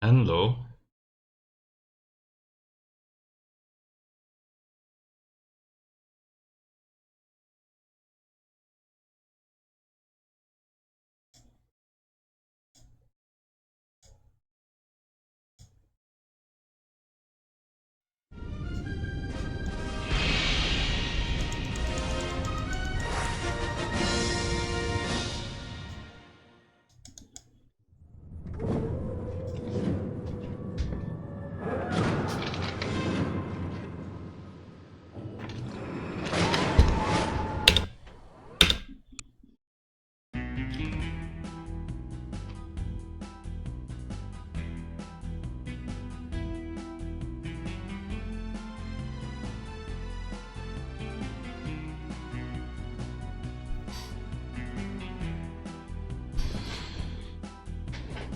Hello.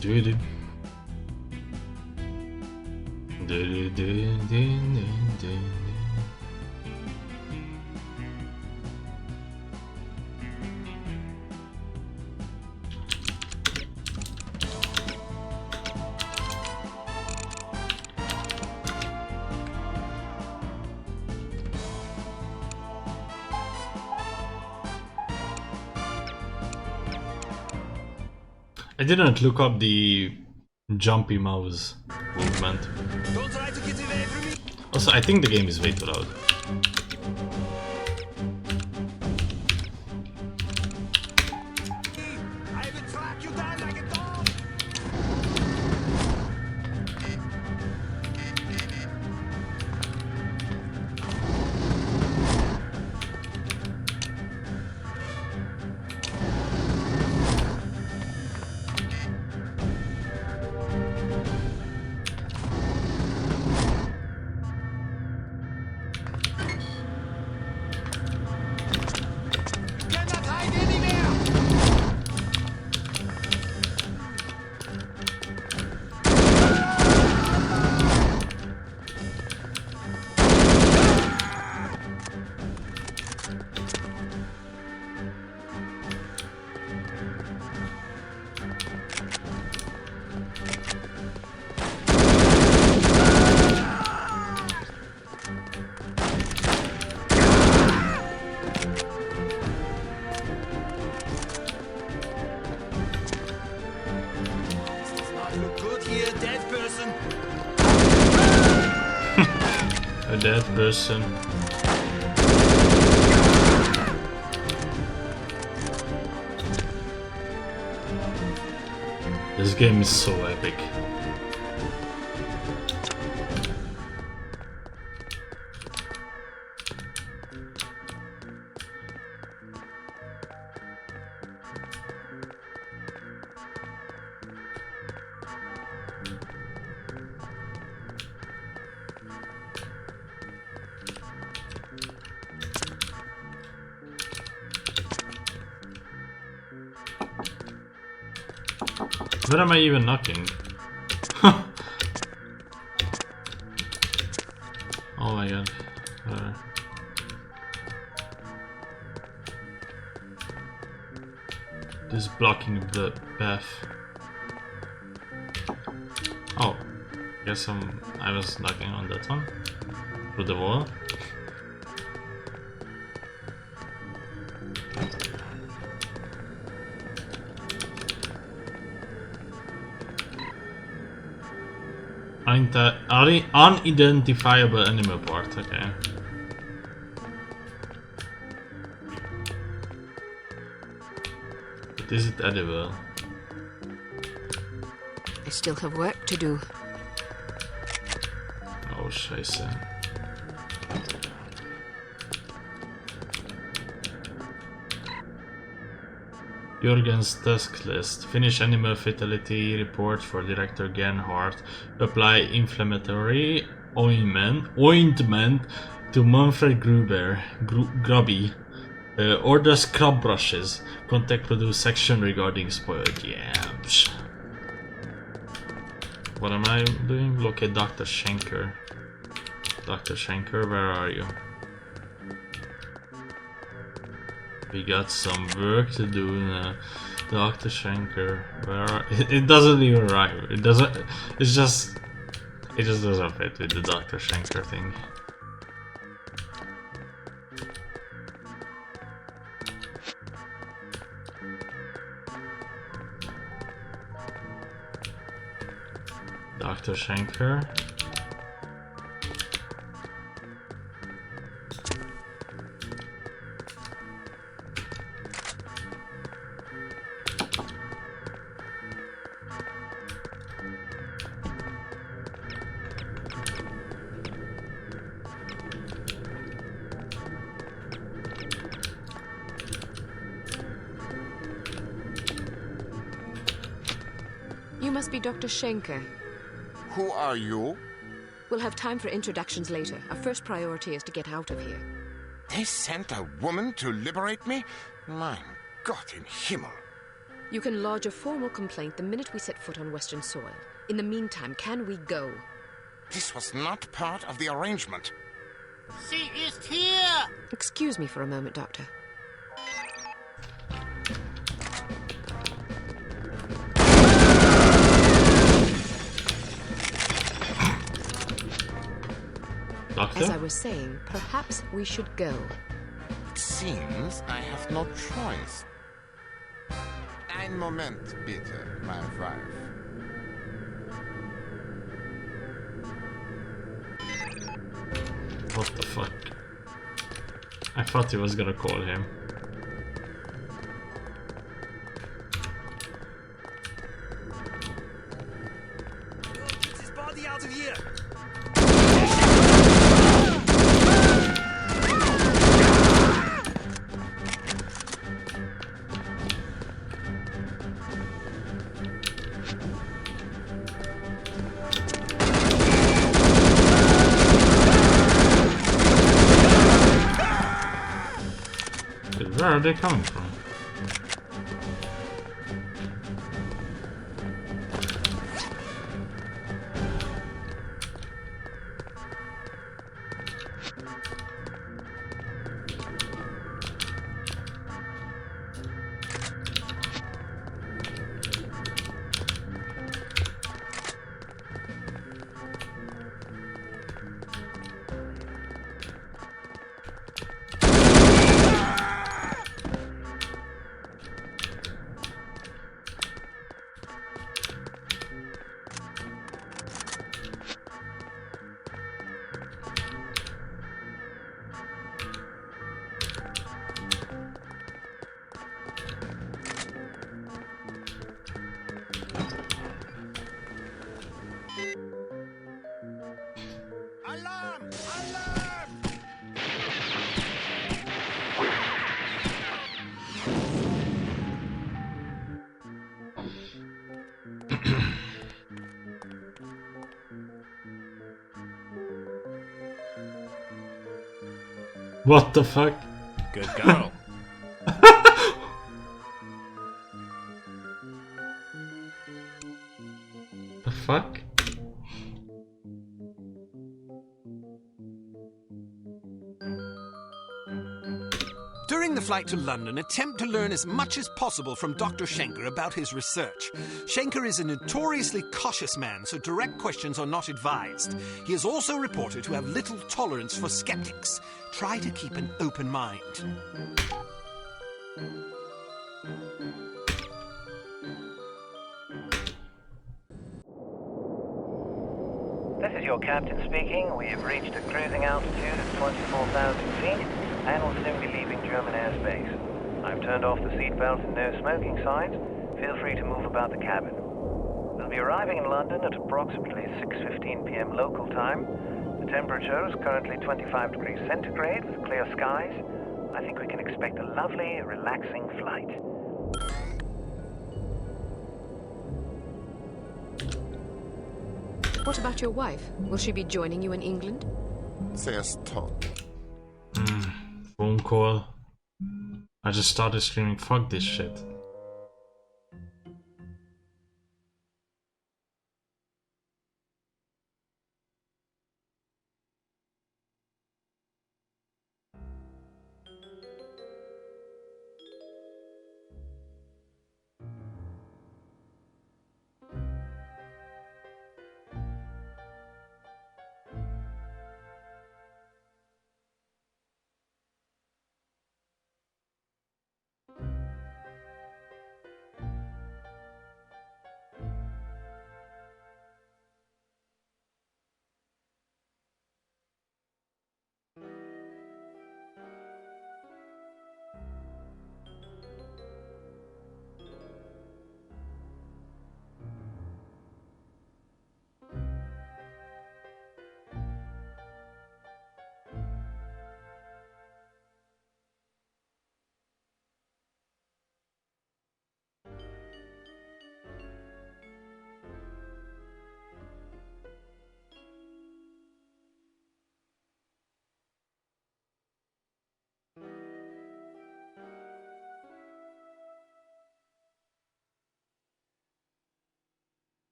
Do-do. Do-do-do-do-do-do. I didn't look up the jumpy mouse movement. Don't try to get away from me. Also, I think the game is way too loud. I will track you down like a dog. Cannot hide anywhere. Does not look good here, dead person. A dead person. This game is so epic. Where am I even knocking? Oh my god. This is blocking the path. Oh, guess I was knocking on that one through the wall. Unidentifiable animal part, okay. But is it edible? I still have work to do. Oh, scheiße. Jürgen's task list. Finish animal fatality report for Director Gernhardt. Apply inflammatory ointment to Manfred Grubby. Order scrub brushes. Contact produce section regarding spoiled yams. What am I doing? Locate Dr. Schenker. Dr. Schenker, where are you? We got some work to do now. Dr. Schenker, where it doesn't even rhyme. It doesn't. It's just. It just doesn't fit with the Dr. Schenker thing. Dr. Schenker. You must be Dr. Schenker. Who are you? We'll have time for introductions later. Our first priority is to get out of here. They sent a woman to liberate me? Mein Gott in Himmel. You can lodge a formal complaint the minute we set foot on Western soil. In the meantime, can we go? This was not part of the arrangement. Sie ist hier! Excuse me for a moment, Doctor. Doctor? As I was saying, perhaps we should go. It seems I have no choice. Ein Moment, bitte, my wife. What the fuck? I thought he was gonna call him. Get his body out of here! Dude, where are they coming from? Alarm! Alarm! What the fuck? Good girl. The fuck? During the flight to London, attempt to learn as much as possible from Dr. Schenker about his research. Schenker is a notoriously cautious man, so direct questions are not advised. He is also reported to have little tolerance for skeptics. Try to keep an open mind. This is your captain speaking. We have reached a cruising altitude of 24,000 feet and will soon be leaving German airspace. I've turned off the seatbelt and no smoking signs. Feel free to move about the cabin. We'll be arriving in London at approximately 6:15 p.m. local time. The temperature is currently 25 degrees centigrade with clear skies. I think we can expect a lovely, relaxing flight. What about your wife? Will she be joining you in England? Sie ist tot. Phone call. I just started screaming, fuck this shit.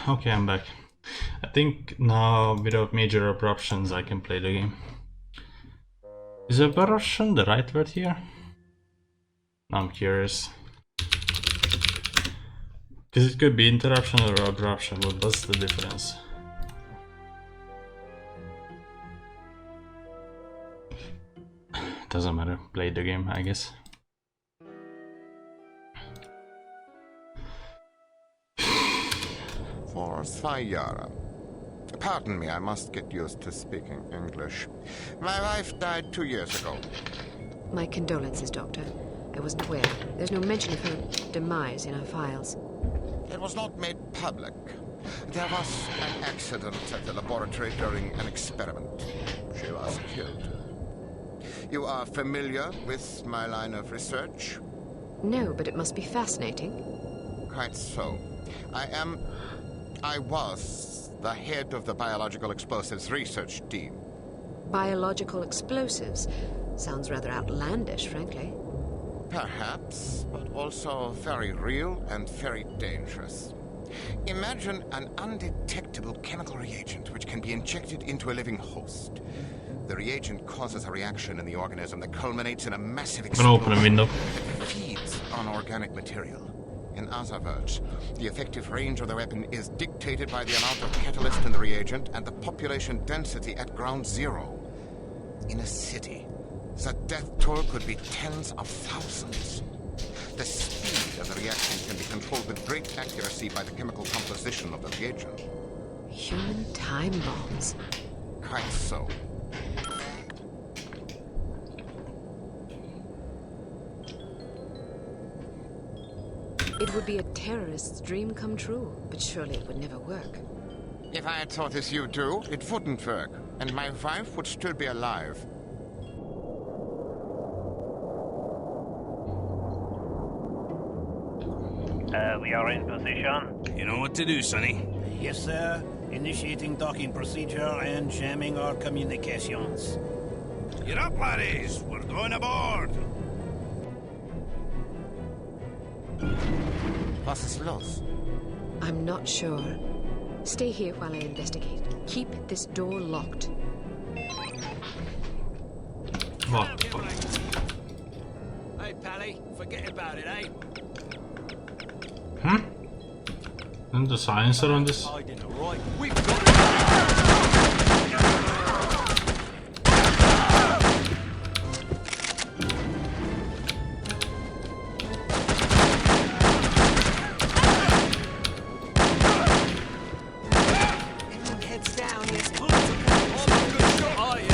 Okay, I'm back. I think now, without major abruptions, I can play the game. Is abruption the right word here? I'm curious. Because it could be interruption or abruption, but what's the difference? Doesn't matter, play the game, I guess. For Sayara. Pardon me, I must get used to speaking English. My wife died 2 years ago. My condolences, Doctor. I wasn't aware. There's no mention of her demise in our files. It was not made public. There was an accident at the laboratory during an experiment. She was killed. You are familiar with my line of research? No, but it must be fascinating. Quite so. I was the head of the Biological Explosives Research Team. Biological explosives? Sounds rather outlandish, frankly. Perhaps, but also very real and very dangerous. Imagine an undetectable chemical reagent which can be injected into a living host. The reagent causes a reaction in the organism that culminates in a massive explosion Open a window. that feeds on organic material. In other words, the effective range of the weapon is dictated by the amount of catalyst in the reagent and the population density at ground zero. In a city, the death toll could be tens of thousands. The speed of the reaction can be controlled with great accuracy by the chemical composition of the reagent. Human time bombs. Quite so. It would be a terrorist's dream come true, but surely it would never work. If I had thought as you do, it wouldn't work, and my wife would still be alive. We are in position. You know what to do, Sonny. Yes, sir. Initiating docking procedure and jamming our communications. Get up, laddies. We're going aboard. Was ist los? I'm not sure. Stay here while I investigate. Keep this door locked. What? Hey, Pally, forget about it, eh? Hmm? And the silencer on this? Hiding, all right? We've got everyone heads down. Yes, pull it. Oh, good shot, are you?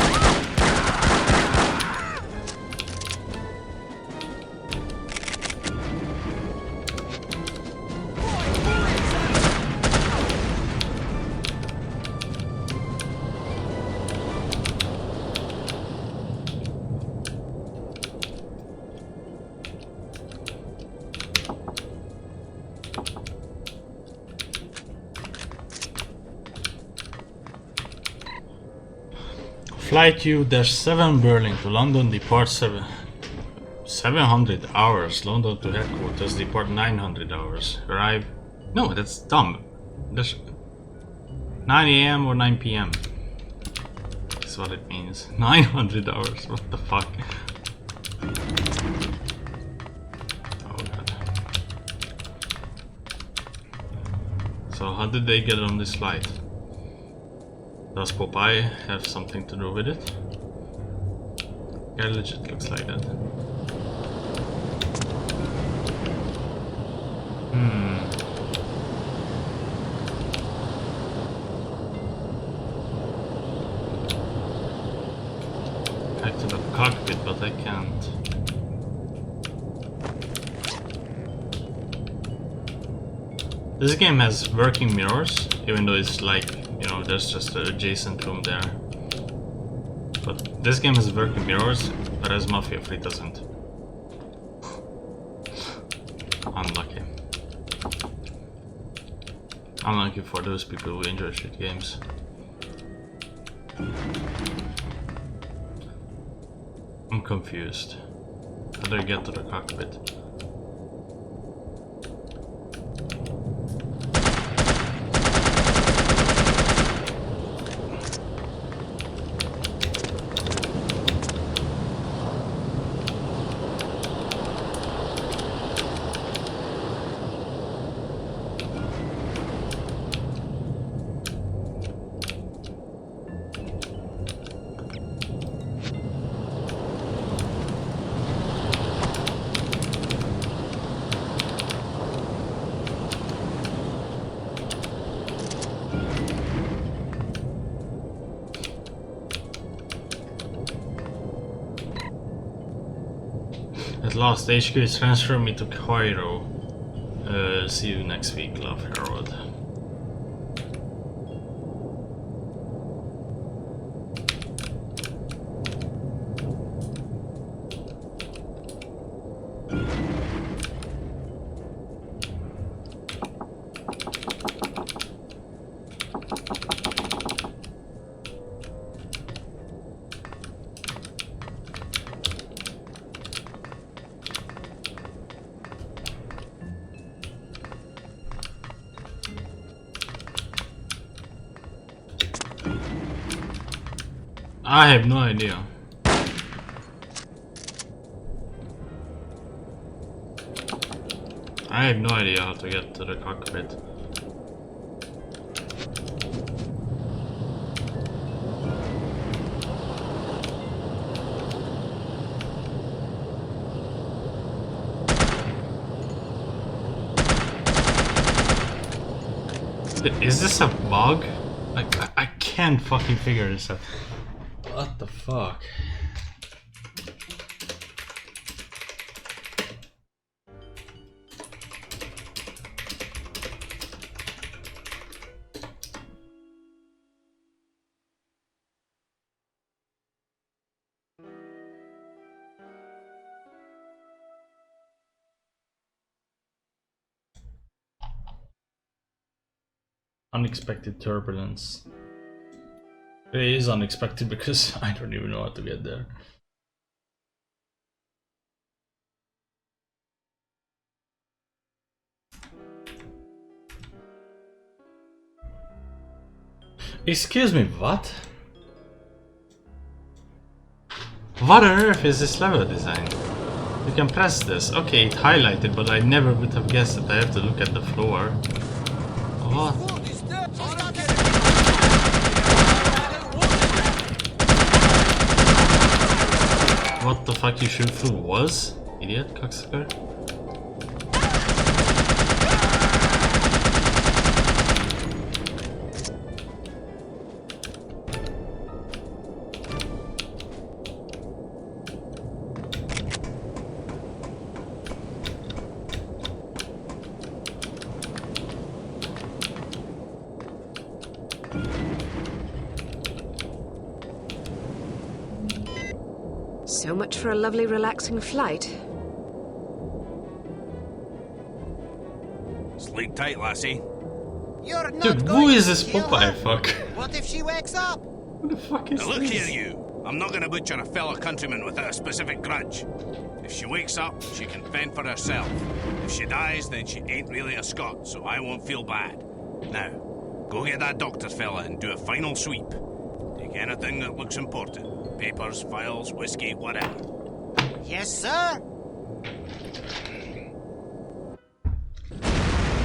Flight U-7 Berlin to London, depart 700 hours. London to headquarters, depart 900 hours. Arrive... No, that's dumb. That's 9 AM or 9 PM. That's what it means. 900 hours, what the fuck? Oh god. So how did they get on this flight? Does Popeye have something to do with it? Yeah, legit looks like that. Back to the cockpit, but I can't. This game has working mirrors, even though it's like, you know, there's just an adjacent room there. But this game has working mirrors, whereas Mafia 3 doesn't. Unlucky. Unlucky for those people who enjoy shit games. I'm confused. How do I get to the cockpit? At last, HQ is transferring me to Cairo. See you next week, love, Harold. I have no idea. I have no idea how to get to the cockpit. Is this a bug? Like, I can't fucking figure this out. What the fuck? Unexpected turbulence. It is unexpected because I don't even know how to get there. Excuse me, what? What on earth is this level design? You can press this. Okay, it highlighted, but I never would have guessed that I have to look at the floor. What? What the fuck you shoot through was? Idiot, cocksucker. So much for a lovely, relaxing flight. Sleep tight, lassie. You're not Dude, who going is to this kill Popeye her. fuck? What if she wakes up? Who the fuck is Now look this? here, you. I'm not gonna butcher a fellow countryman without a specific grudge. If she wakes up, she can fend for herself. If she dies, then she ain't really a Scot, so I won't feel bad. Now, go get that doctor fella and do a final sweep. Take anything that looks important. Papers, files, whiskey, whatever. Yes, sir.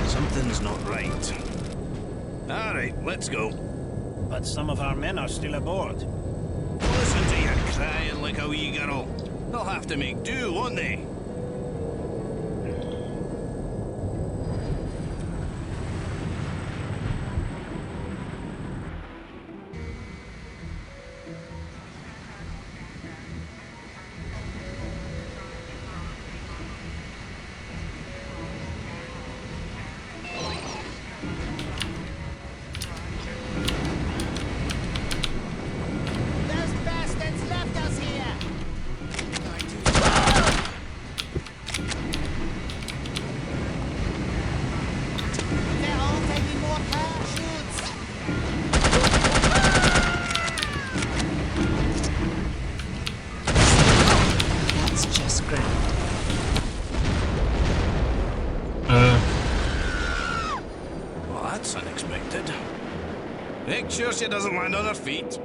Something's not right. Alright, let's go. But some of our men are still aboard. Listen to you crying like a wee girl. They'll have to make do, won't they? Those bastards left us here. They're all taking more parachutes. That's just grand. Well, that's unexpected. Make sure she doesn't land on her feet.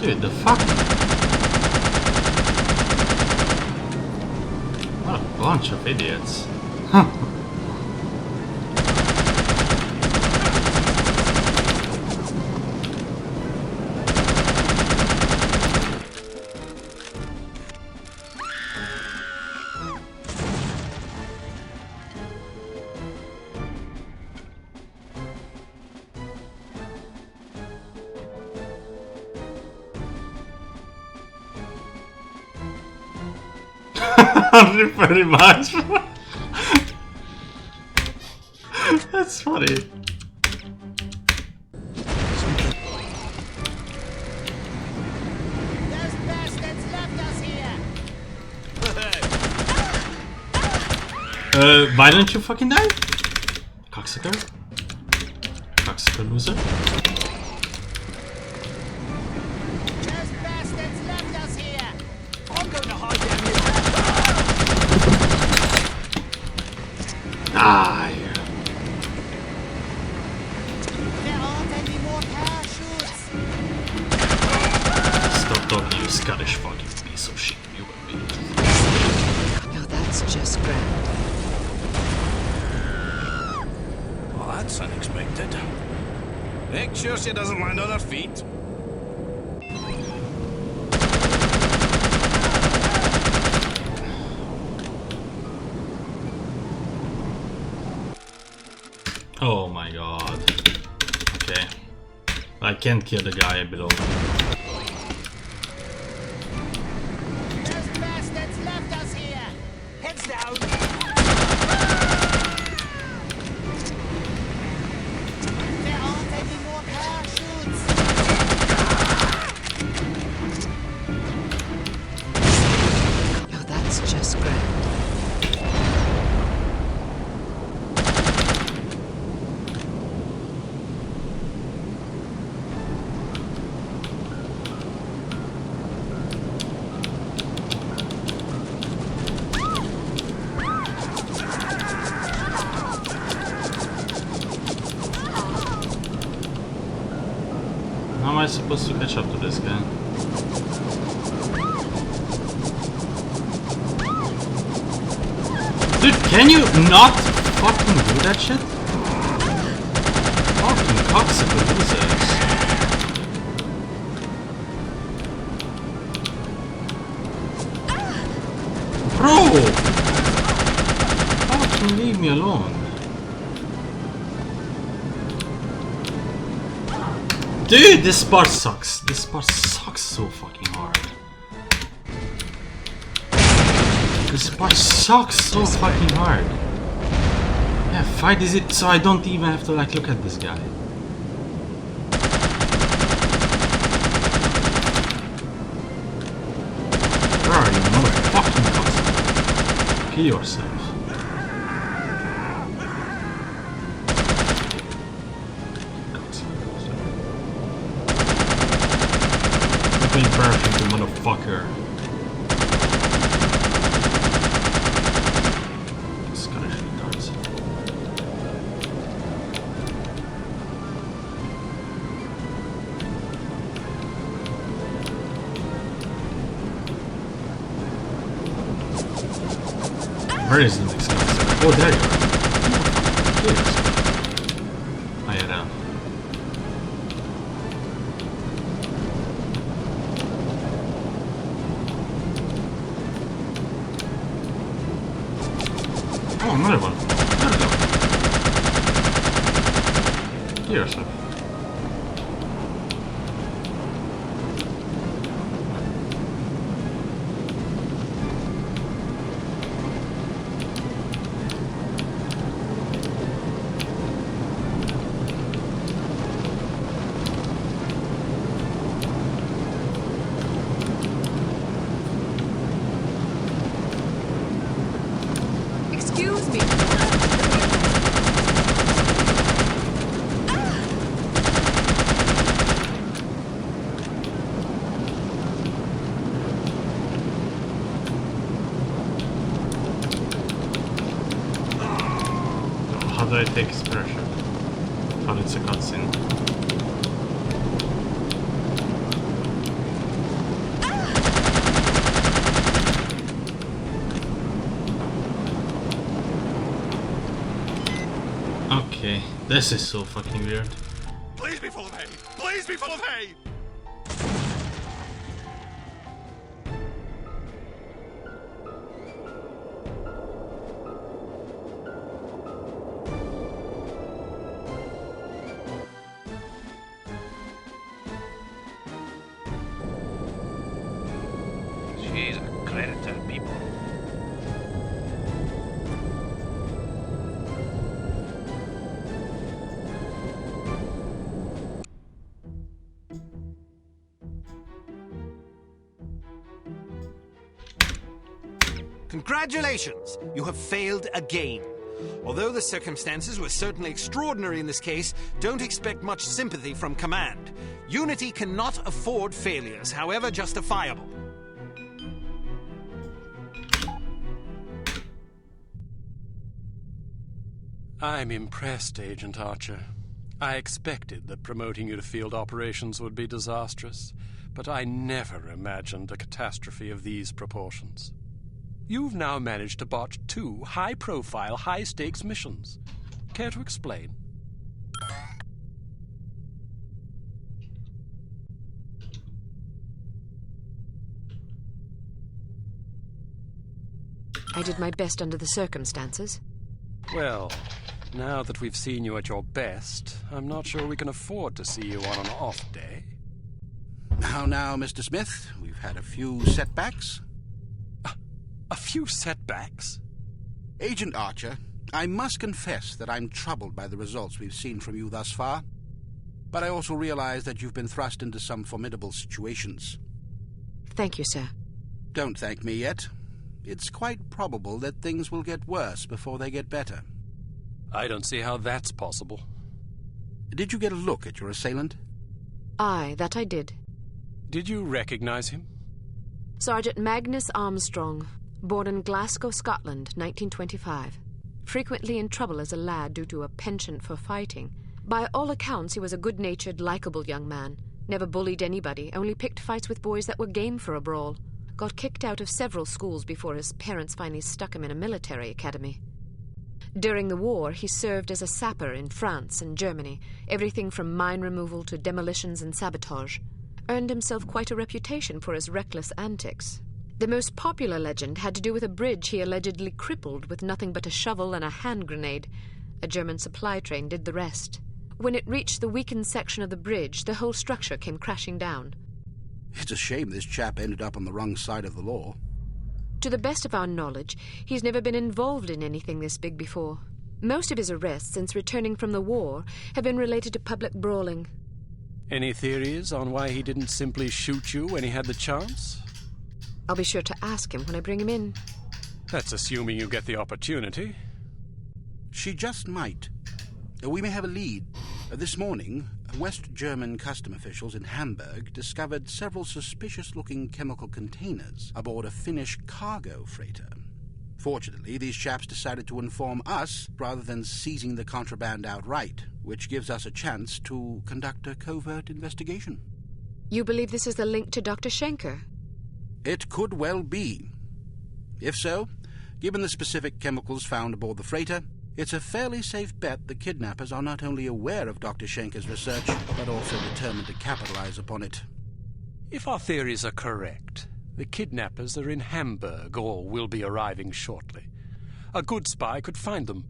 Dude, the fuck? What a bunch of idiots. Huh. Pretty much. That's funny. Those bastards left us here. Why don't you fucking die? Cocksucker. Cocksucker loser. Those bastards left us here. I'm going to hide down here. Die. There aren't any more parachutes. Stop talking, you Scottish fucking piece of shit. You will be. Now that's just grand. Well, that's unexpected. Make sure she doesn't land on her feet. Oh my god. Okay. I can't kill the guy below. Those bastards left us here. Heads down. There aren't any more parachutes. Now that's just grand. How am I supposed to catch up to this guy? Dude, can you not fucking do that shit? Fucking cocksucker losers. Bro! Fucking leave me alone. Dude, this part sucks. This part sucks so fucking hard. This part sucks so fucking hard. Yeah, fight is it so I don't even have to like look at this guy. Where are you, motherfucking cocksucker? Kill yourself. Fucking perfect, you motherfucker. Scottish retards. Where is the next guy? Oh, there you are. Yes. I had Oh, another one. There we go. Kill yourself. Excuse me. How do I take his parachute? Oh, it's a cutscene. Okay, this is so fucking weird. Please be full of hay! Please be full of hay! She's a credit to her people. Congratulations! You have failed again. Although the circumstances were certainly extraordinary in this case, don't expect much sympathy from command. Unity cannot afford failures, however justifiable. I'm impressed, Agent Archer. I expected that promoting you to field operations would be disastrous, but I never imagined a catastrophe of these proportions. You've now managed to botch 2 high-profile, high-stakes missions. Care to explain? I did my best under the circumstances. Well, now that we've seen you at your best, I'm not sure we can afford to see you on an off day. Now, Mr. Smith, we've had a few setbacks. A few setbacks? Agent Archer, I must confess that I'm troubled by the results we've seen from you thus far. But I also realize that you've been thrust into some formidable situations. Thank you, sir. Don't thank me yet. It's quite probable that things will get worse before they get better. I don't see how that's possible. Did you get a look at your assailant? Aye, that I did. Did you recognize him? Sergeant Magnus Armstrong, born in Glasgow, Scotland, 1925. Frequently in trouble as a lad due to a penchant for fighting. By all accounts, he was a good-natured, likable young man. Never bullied anybody, only picked fights with boys that were game for a brawl. Got kicked out of several schools before his parents finally stuck him in a military academy. During the war, he served as a sapper in France and Germany, everything from mine removal to demolitions and sabotage. Earned himself quite a reputation for his reckless antics. The most popular legend had to do with a bridge he allegedly crippled with nothing but a shovel and a hand grenade. A German supply train did the rest. When it reached the weakened section of the bridge, the whole structure came crashing down. It's a shame this chap ended up on the wrong side of the law. To the best of our knowledge, he's never been involved in anything this big before. Most of his arrests since returning from the war have been related to public brawling. Any theories on why he didn't simply shoot you when he had the chance? I'll be sure to ask him when I bring him in. That's assuming you get the opportunity. She just might. We may have a lead. This morning, West German custom officials in Hamburg discovered several suspicious-looking chemical containers aboard a Finnish cargo freighter. Fortunately, these chaps decided to inform us rather than seizing the contraband outright, which gives us a chance to conduct a covert investigation. You believe this is the link to Dr. Schenker? It could well be. If so, given the specific chemicals found aboard the freighter, it's a fairly safe bet the kidnappers are not only aware of Dr. Schenker's research, but also determined to capitalize upon it. If our theories are correct, the kidnappers are in Hamburg or will be arriving shortly. A good spy could find them.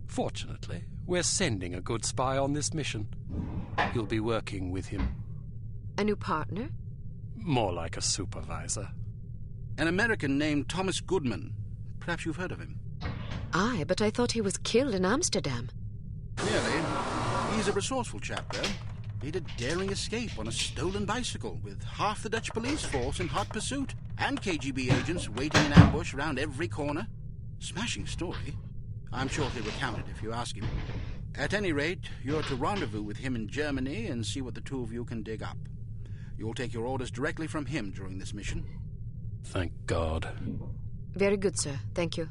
Fortunately, we're sending a good spy on this mission. You'll be working with him. A new partner? More like a supervisor. An American named Thomas Goodman. Perhaps you've heard of him. Aye, but I thought he was killed in Amsterdam. Really? He's a resourceful chap, though. He did a daring escape on a stolen bicycle with half the Dutch police force in hot pursuit and KGB agents waiting in ambush around every corner. Smashing story. I'm sure he'll recount it if you ask him. At any rate, you're to rendezvous with him in Germany and see what the two of you can dig up. You'll take your orders directly from him during this mission. Thank God. Very good, sir. Thank you.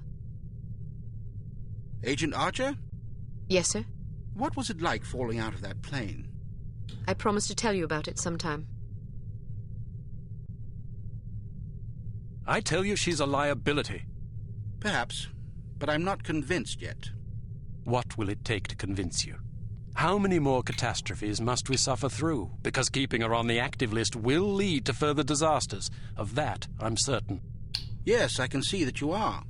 Agent Archer? Yes, sir? What was it like falling out of that plane? I promise to tell you about it sometime. I tell you she's a liability. Perhaps, but I'm not convinced yet. What will it take to convince you? How many more catastrophes must we suffer through? Because keeping her on the active list will lead to further disasters. Of that, I'm certain. Yes, I can see that you are.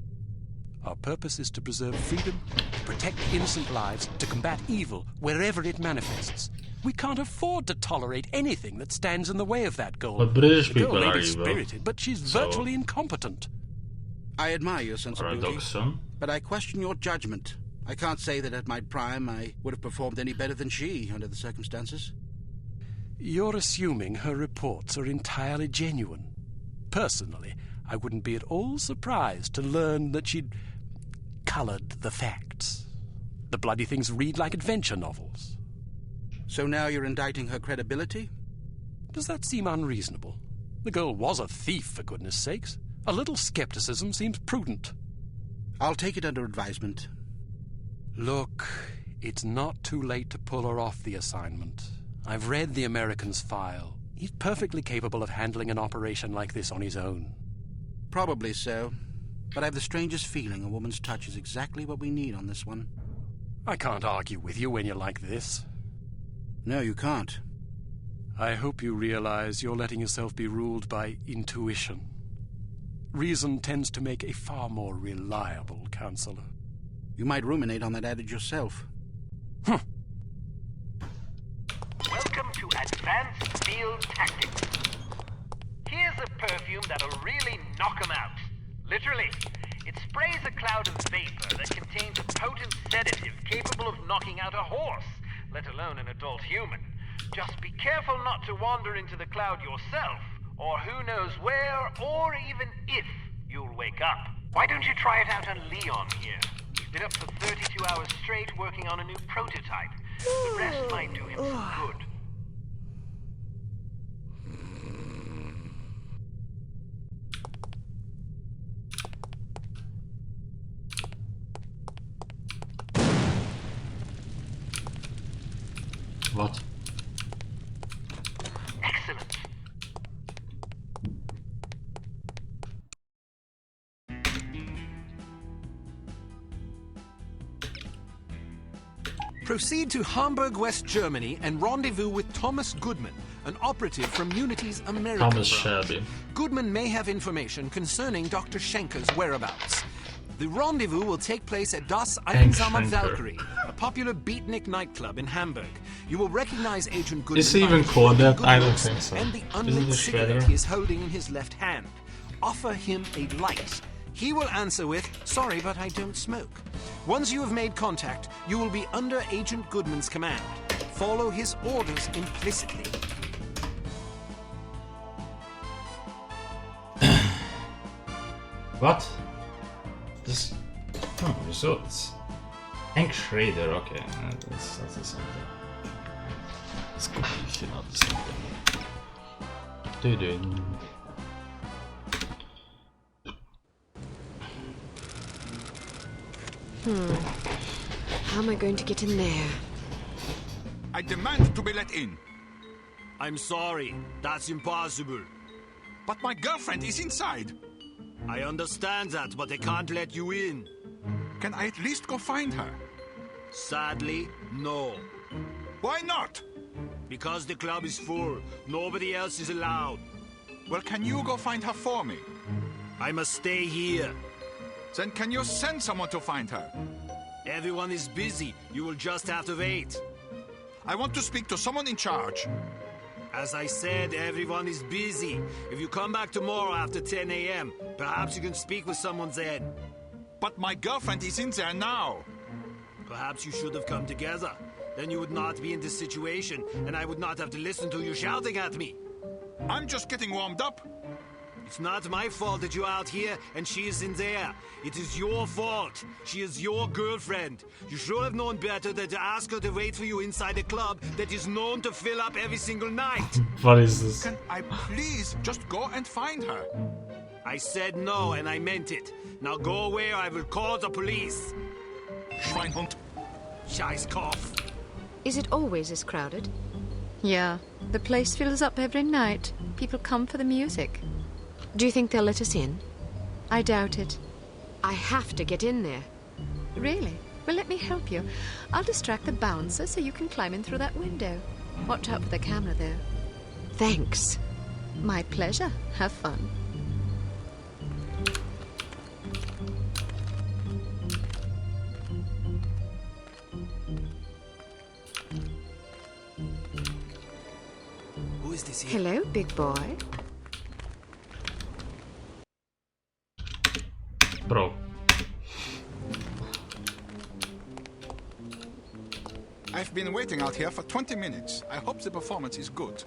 Our purpose is to preserve freedom, to protect innocent lives, to combat evil wherever it manifests. We can't afford to tolerate anything that stands in the way of that goal. What British The girl people may are be you, bro? spirited, but she's virtually incompetent. I admire your sense of beauty, Paradoxon. but I question your judgment. I can't say that at my prime I would have performed any better than she under the circumstances. You're assuming her reports are entirely genuine. Personally, I wouldn't be at all surprised to learn that she'd colored the facts. The bloody things read like adventure novels. So now you're indicting her credibility? Does that seem unreasonable? The girl was a thief, for goodness sakes. A little skepticism seems prudent. I'll take it under advisement. Look, it's not too late to pull her off the assignment. I've read the American's file. He's perfectly capable of handling an operation like this on his own. Probably so. But I have the strangest feeling a woman's touch is exactly what we need on this one. I can't argue with you when you're like this. No, you can't. I hope you realize you're letting yourself be ruled by intuition. Reason tends to make a far more reliable counselor. You might ruminate on that adage yourself. Welcome to Advanced Field Tactics. Here's a perfume that'll really knock 'em out. Literally. It sprays a cloud of vapor that contains a potent sedative capable of knocking out a horse, let alone an adult human. Just be careful not to wander into the cloud yourself, or who knows where, or even if you'll wake up. Why don't you try it out on Leon here? He's been up for 32 hours straight working on a new prototype. The rest might do him some good. What? Excellent. Proceed to Hamburg, West Germany, and rendezvous with Thomas Goodman, an operative from Unity's American Thomas branch. Shelby. Goodman may have information concerning Dr. Schenker's whereabouts. The rendezvous will take place at Das Einsame Schenker. Valkyrie, a popular beatnik nightclub in Hamburg. You will recognize Agent Goodman. Is he even by called his that? I don't looks think so. And the Isn't unlit it cigarette Shredder? he is holding in his left hand. Offer him a light. He will answer with, "Sorry, but I don't smoke." Once you have made contact, you will be under Agent Goodman's command. Follow his orders implicitly. What? This... Oh, results. Hank Schrader, okay. That's the same thing. It's completely not the same thing. Doo-doo. How am I going to get in there? I demand to be let in. I'm sorry. That's impossible. But my girlfriend is inside. I understand that, but they can't let you in. Can I at least go find her? Sadly, no. Why not? Because the club is full. Nobody else is allowed. Well, can you go find her for me? I must stay here. Then can you send someone to find her? Everyone is busy. You will just have to wait. I want to speak to someone in charge. As I said, everyone is busy. If you come back tomorrow after 10 a.m., perhaps you can speak with someone then. But my girlfriend is in there now. Perhaps you should have come together. Then you would not be in this situation, and I would not have to listen to you shouting at me. I'm just getting warmed up. It's not my fault that you're out here and she is in there. It is your fault. She is your girlfriend. You should have known better than to ask her to wait for you inside a club that is known to fill up every single night. What is this? Can I please just go and find her? I said no, and I meant it. Now go away or I will call the police. Schweinhund. Scheißkopf. Is it always this crowded? Yeah, the place fills up every night. People come for the music. Do you think they'll let us in? I doubt it. I have to get in there. Really? Well, let me help you. I'll distract the bouncer so you can climb in through that window. Watch out for the camera, though. Thanks. My pleasure. Have fun. Who is this here? Hello, big boy. Bro. I've been waiting out here for 20 minutes. I hope the performance is good.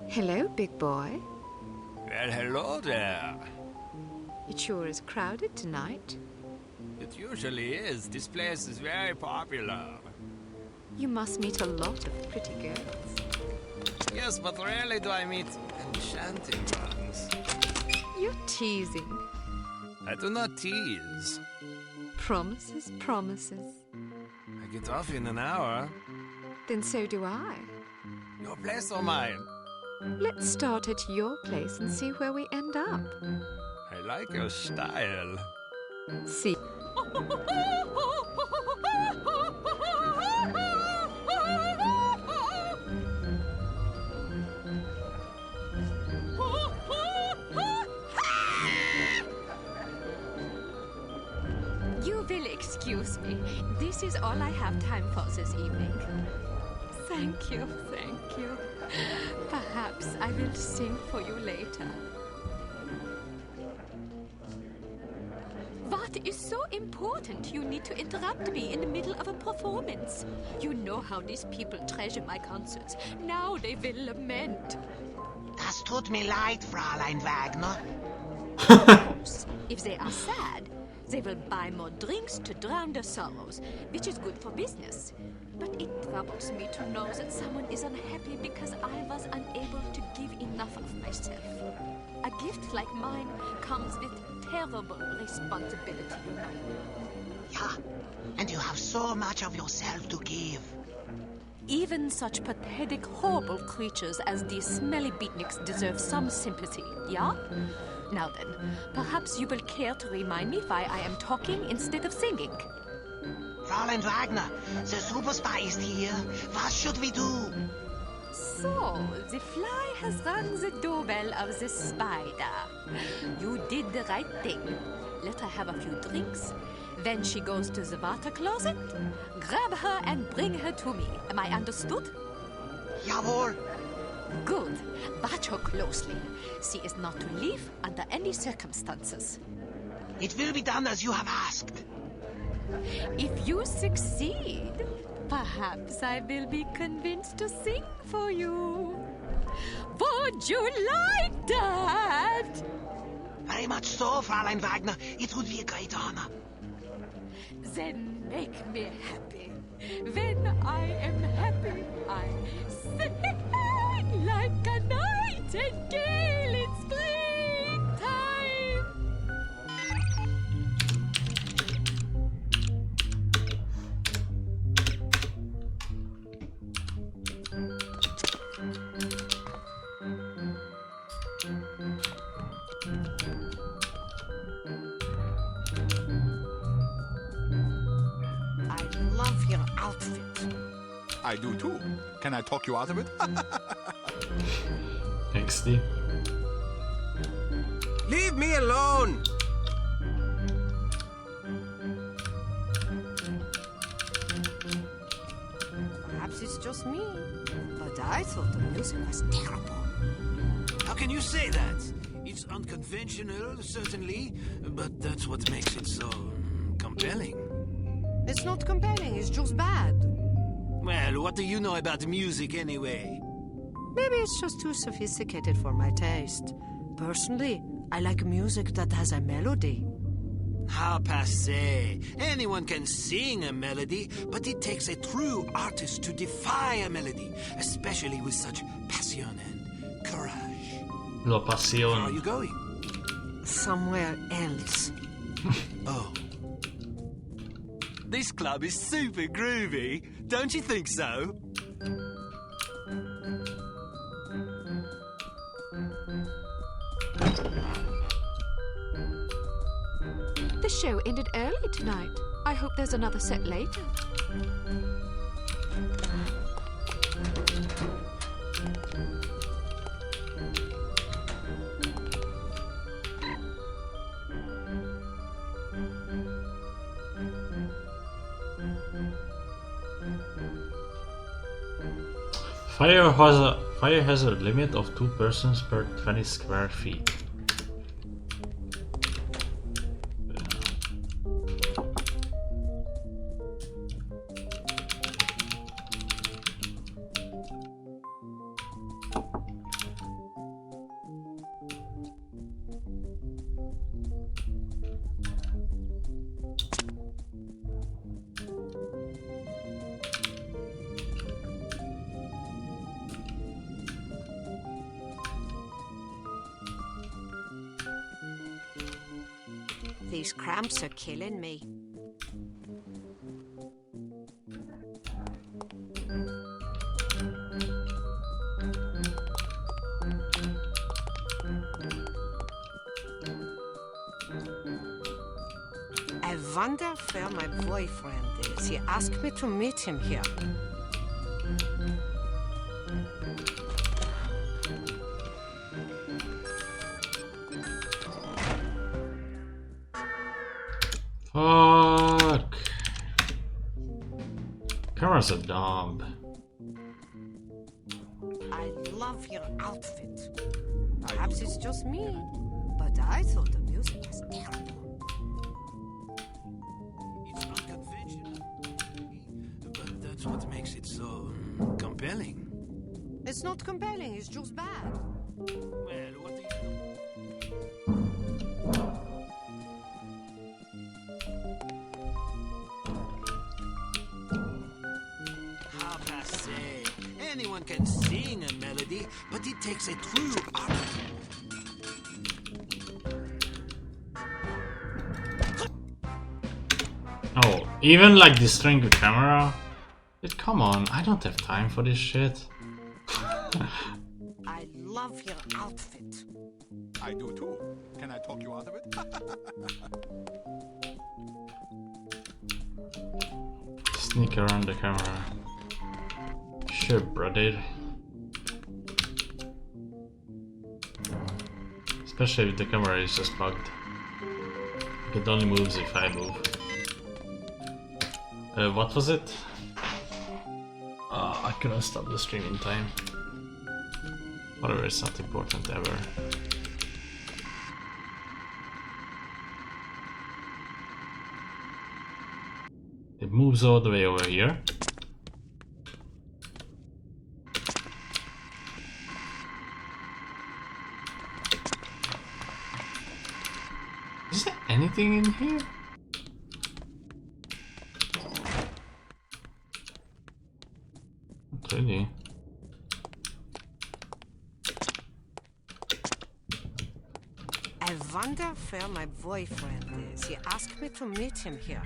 Hello, big boy. Well, hello there. It sure is crowded tonight. It usually is. This place is very popular. You must meet a lot of pretty girls. Yes, but rarely do I meet enchanting ones. You're teasing. I do not tease. Promises, promises. I get off in an hour. Then so do I. Your place or mine? Let's start at your place and see where we end up. I like your style. See. You will excuse me. This is all I have time for this evening. Thank you, thank you. Perhaps I will sing for you later. What is so important you need to interrupt me in the middle of a performance? You know how these people treasure my concerts. Now they will lament. Das tut mir leid, Fräulein Wagner. If they are sad, they will buy more drinks to drown their sorrows, which is good for business. But it troubles me to know that someone is unhappy because I was unable to give enough of myself. A gift like mine comes with terrible responsibility, you know. Yeah, and you have so much of yourself to give. Even such pathetic, horrible creatures as these smelly beatniks deserve some sympathy, yeah? Now then, perhaps you will care to remind me why I am talking instead of singing. Fräulein Wagner, the superstar is here. What should we do? So, the fly has rung the doorbell of the spider. You did the right thing. Let her have a few drinks. Then she goes to the water closet. Grab her and bring her to me. Am I understood? Jawohl. Good. Watch her closely. She is not to leave under any circumstances. It will be done as you have asked. If you succeed, perhaps I will be convinced to sing for you. Would you like that? Very much so, Fräulein Wagner. It would be a great honor. Then make me happy. When I am happy, I sing like a nightingale in springtime. I love your outfit. I do too. Can I talk you out of it? Angsty. Leave me alone! Perhaps it's just me, but I thought the music was terrible. How can you say that? It's unconventional, certainly, but that's what makes it so compelling. It's not compelling, it's just bad. Well, what do you know about music anyway? Maybe it's just too sophisticated for my taste. Personally, I like music that has a melody. How passé. Anyone can sing a melody, but it takes a true artist to defy a melody, especially with such passion and courage. La Where are Passion. you going? Somewhere else. Oh. This club is super groovy. Don't you think so? The show ended early tonight. I hope there's another set later. Fire has a limit of 2 persons per 20 square feet. These cramps are killing me. I wonder where my boyfriend is. He asked me to meet him here. Fuck. Cameras are dumb. I love your outfit. Perhaps it's just me, but I thought the music was terrible. It's unconventional, but that's what makes it so compelling. It's not compelling, it's just bad. Well, what do you know? How passe. Anyone can sing a melody, but it takes a true artist. Oh, even like the string camera? Come on, I don't have time for this shit. I love your outfit. I do too. Can I talk you out of it? Sneak around the camera. Sure, brother. Especially if the camera is just bugged. It only moves if I move. What was it? I couldn't stop the stream in time. Whatever, it's not important ever. It moves all the way over here. Is there anything in here? Not really. I wonder where my boyfriend is. He asked me to meet him here.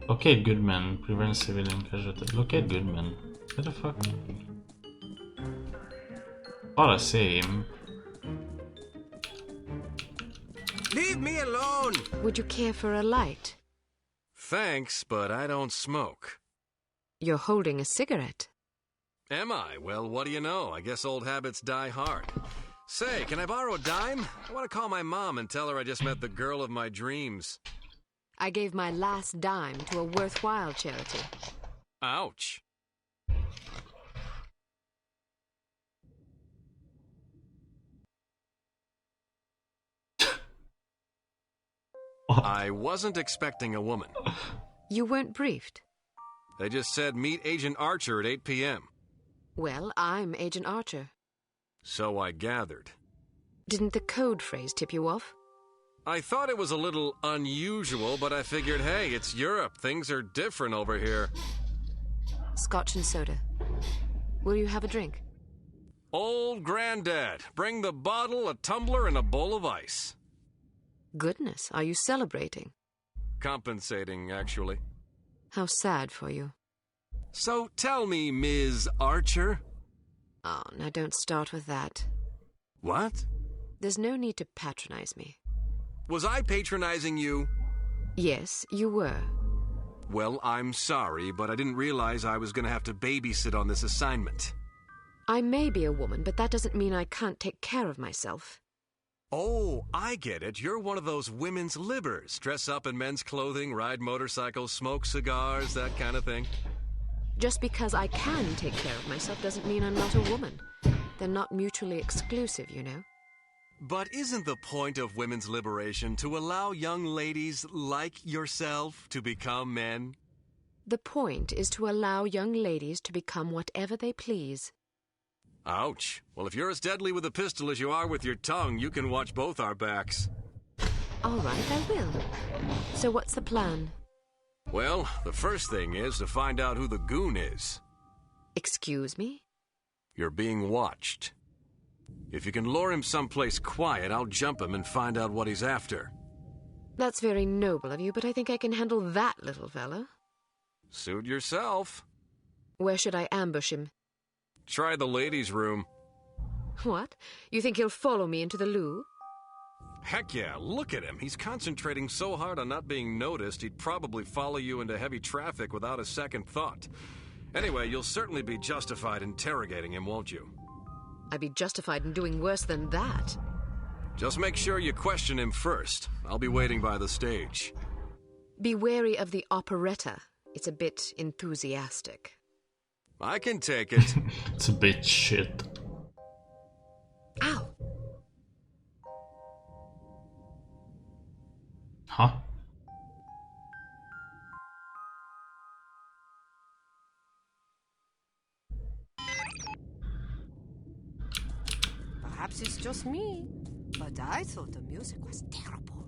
Locate Goodman, prevent civilian casualties. Locate Goodman. What the fuck? All the same. Leave me alone! Would you care for a light? Thanks, but I don't smoke. You're holding a cigarette. Am I? Well, what do you know? I guess old habits die hard. Say, can I borrow a dime? I want to call my mom and tell her I just met the girl of my dreams. I gave my last dime to a worthwhile charity. Ouch. I wasn't expecting a woman. You weren't briefed. They just said meet Agent Archer at 8 p.m. Well, I'm Agent Archer. So I gathered. Didn't the code phrase tip you off? I thought it was a little unusual, but I figured, hey, it's Europe. Things are different over here. Scotch and soda. Will you have a drink? Old Granddad. Bring the bottle, a tumbler, and a bowl of ice. Goodness, are you celebrating? Compensating, actually. How sad for you. So tell me, Ms. Archer. Oh, now don't start with that. What? There's no need to patronize me. Was I patronizing you? Yes, you were. Well, I'm sorry, but I didn't realize I was going to have to babysit on this assignment. I may be a woman, but that doesn't mean I can't take care of myself. Oh, I get it. You're one of those women's libbers. Dress up in men's clothing, ride motorcycles, smoke cigars, that kind of thing. Just because I can take care of myself doesn't mean I'm not a woman. They're not mutually exclusive, you know. But isn't the point of women's liberation to allow young ladies like yourself to become men? The point is to allow young ladies to become whatever they please. Ouch. Well, if you're as deadly with a pistol as you are with your tongue, you can watch both our backs. All right, I will. So what's the plan? Well, the first thing is to find out who the goon is. Excuse me? You're being watched. If you can lure him someplace quiet, I'll jump him and find out what he's after. That's very noble of you, but I think I can handle that little fella. Suit yourself. Where should I ambush him? Try the ladies' room. What? You think he'll follow me into the loo? Heck yeah, look at him. He's concentrating so hard on not being noticed, he'd probably follow you into heavy traffic without a second thought. Anyway, you'll certainly be justified interrogating him, won't you? I'd be justified in doing worse than that. Just make sure you question him first. I'll be waiting by the stage. Be wary of the operetta. It's a bit enthusiastic. I can take it. It's a bit shit. Ow! Huh? Perhaps it's just me, but I thought the music was terrible.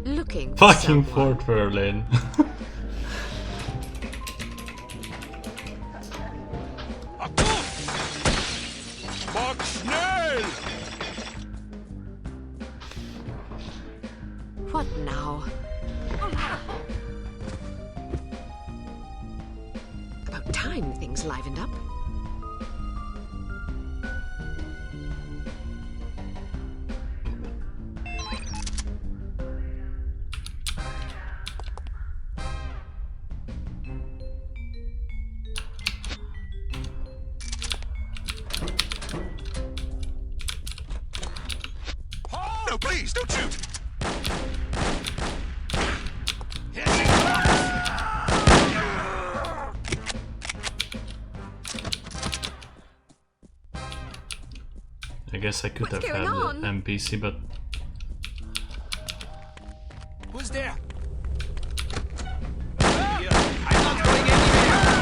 Looking Fucking someone. Fort Berlin. Mach schnell! What now? About time things livened up. No, please, don't shoot! I guess I could What's have going had on? the NPC, but Who's there? Here, I'm not going anywhere!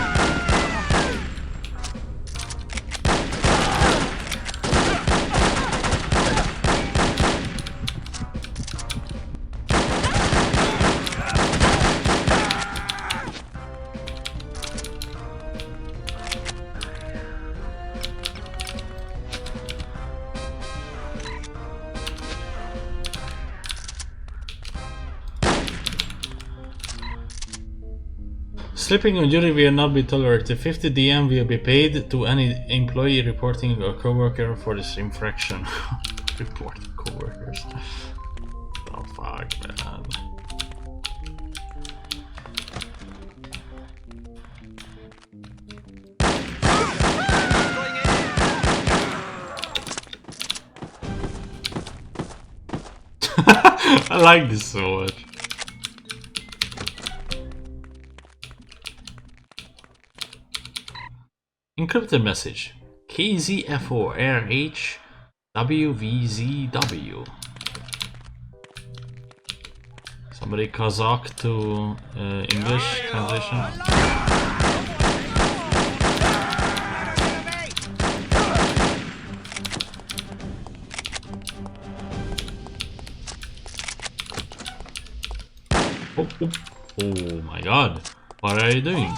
sleeping on duty will not be tolerated. 50 DM will be paid to any employee reporting a coworker for this infraction. Report coworkers. Oh fuck, man. I like this so much. Encrypted message. KZFO WVZW. Somebody Kazakh to English translation. Oh, oh, oh my god. What are you doing?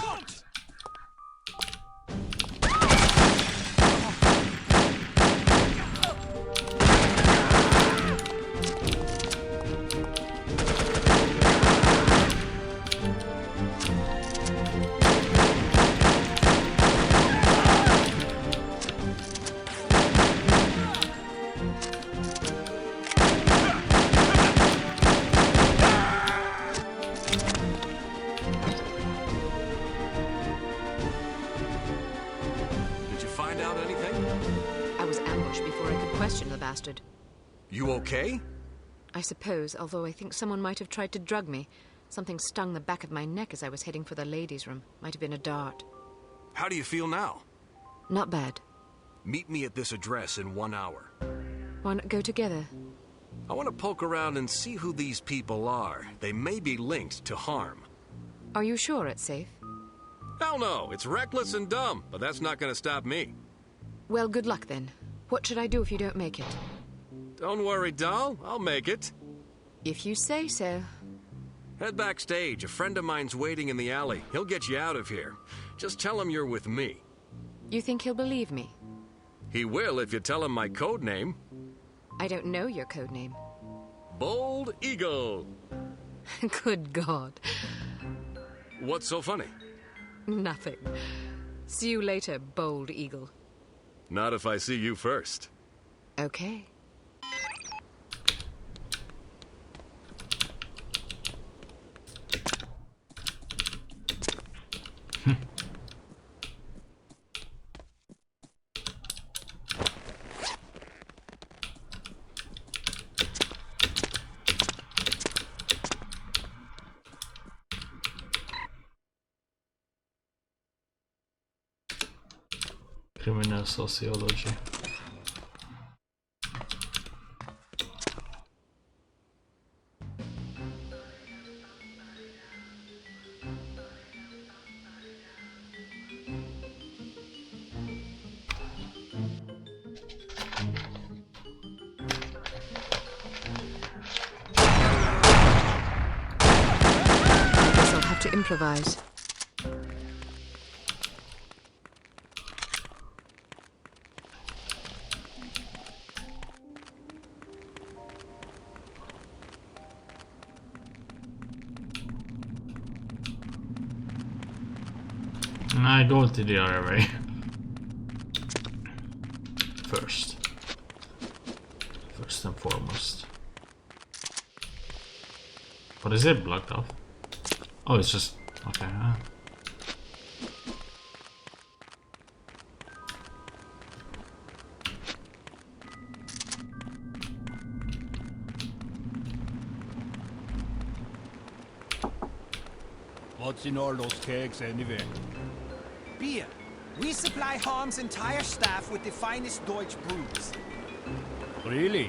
I was ambushed before I could question the bastard. You okay? I suppose, although I think someone might have tried to drug me. Something stung the back of my neck as I was heading for the ladies' room. Might have been a dart. How do you feel now? Not bad. Meet me at this address in 1 hour. Why not go together? I want to poke around and see who these people are. They may be linked to harm. Are you sure it's safe? Hell no, it's reckless and dumb, but that's not going to stop me. Well, good luck then. What should I do if you don't make it? Don't worry, doll. I'll make it. If you say so. Head backstage. A friend of mine's waiting in the alley. He'll get you out of here. Just tell him you're with me. You think he'll believe me? He will if you tell him my code name. I don't know your code name. Bold Eagle. Good God. What's so funny? Nothing. See you later, Bold Eagle. Not if I see you first. Okay. Criminal sociology. I guess I'll have to improvise. I go to the other way. First and foremost. What is it blocked off? Oh, it's just okay. What's in all those kegs anyway? Beer. We supply Harm's entire staff with the finest Deutsch brews. Really?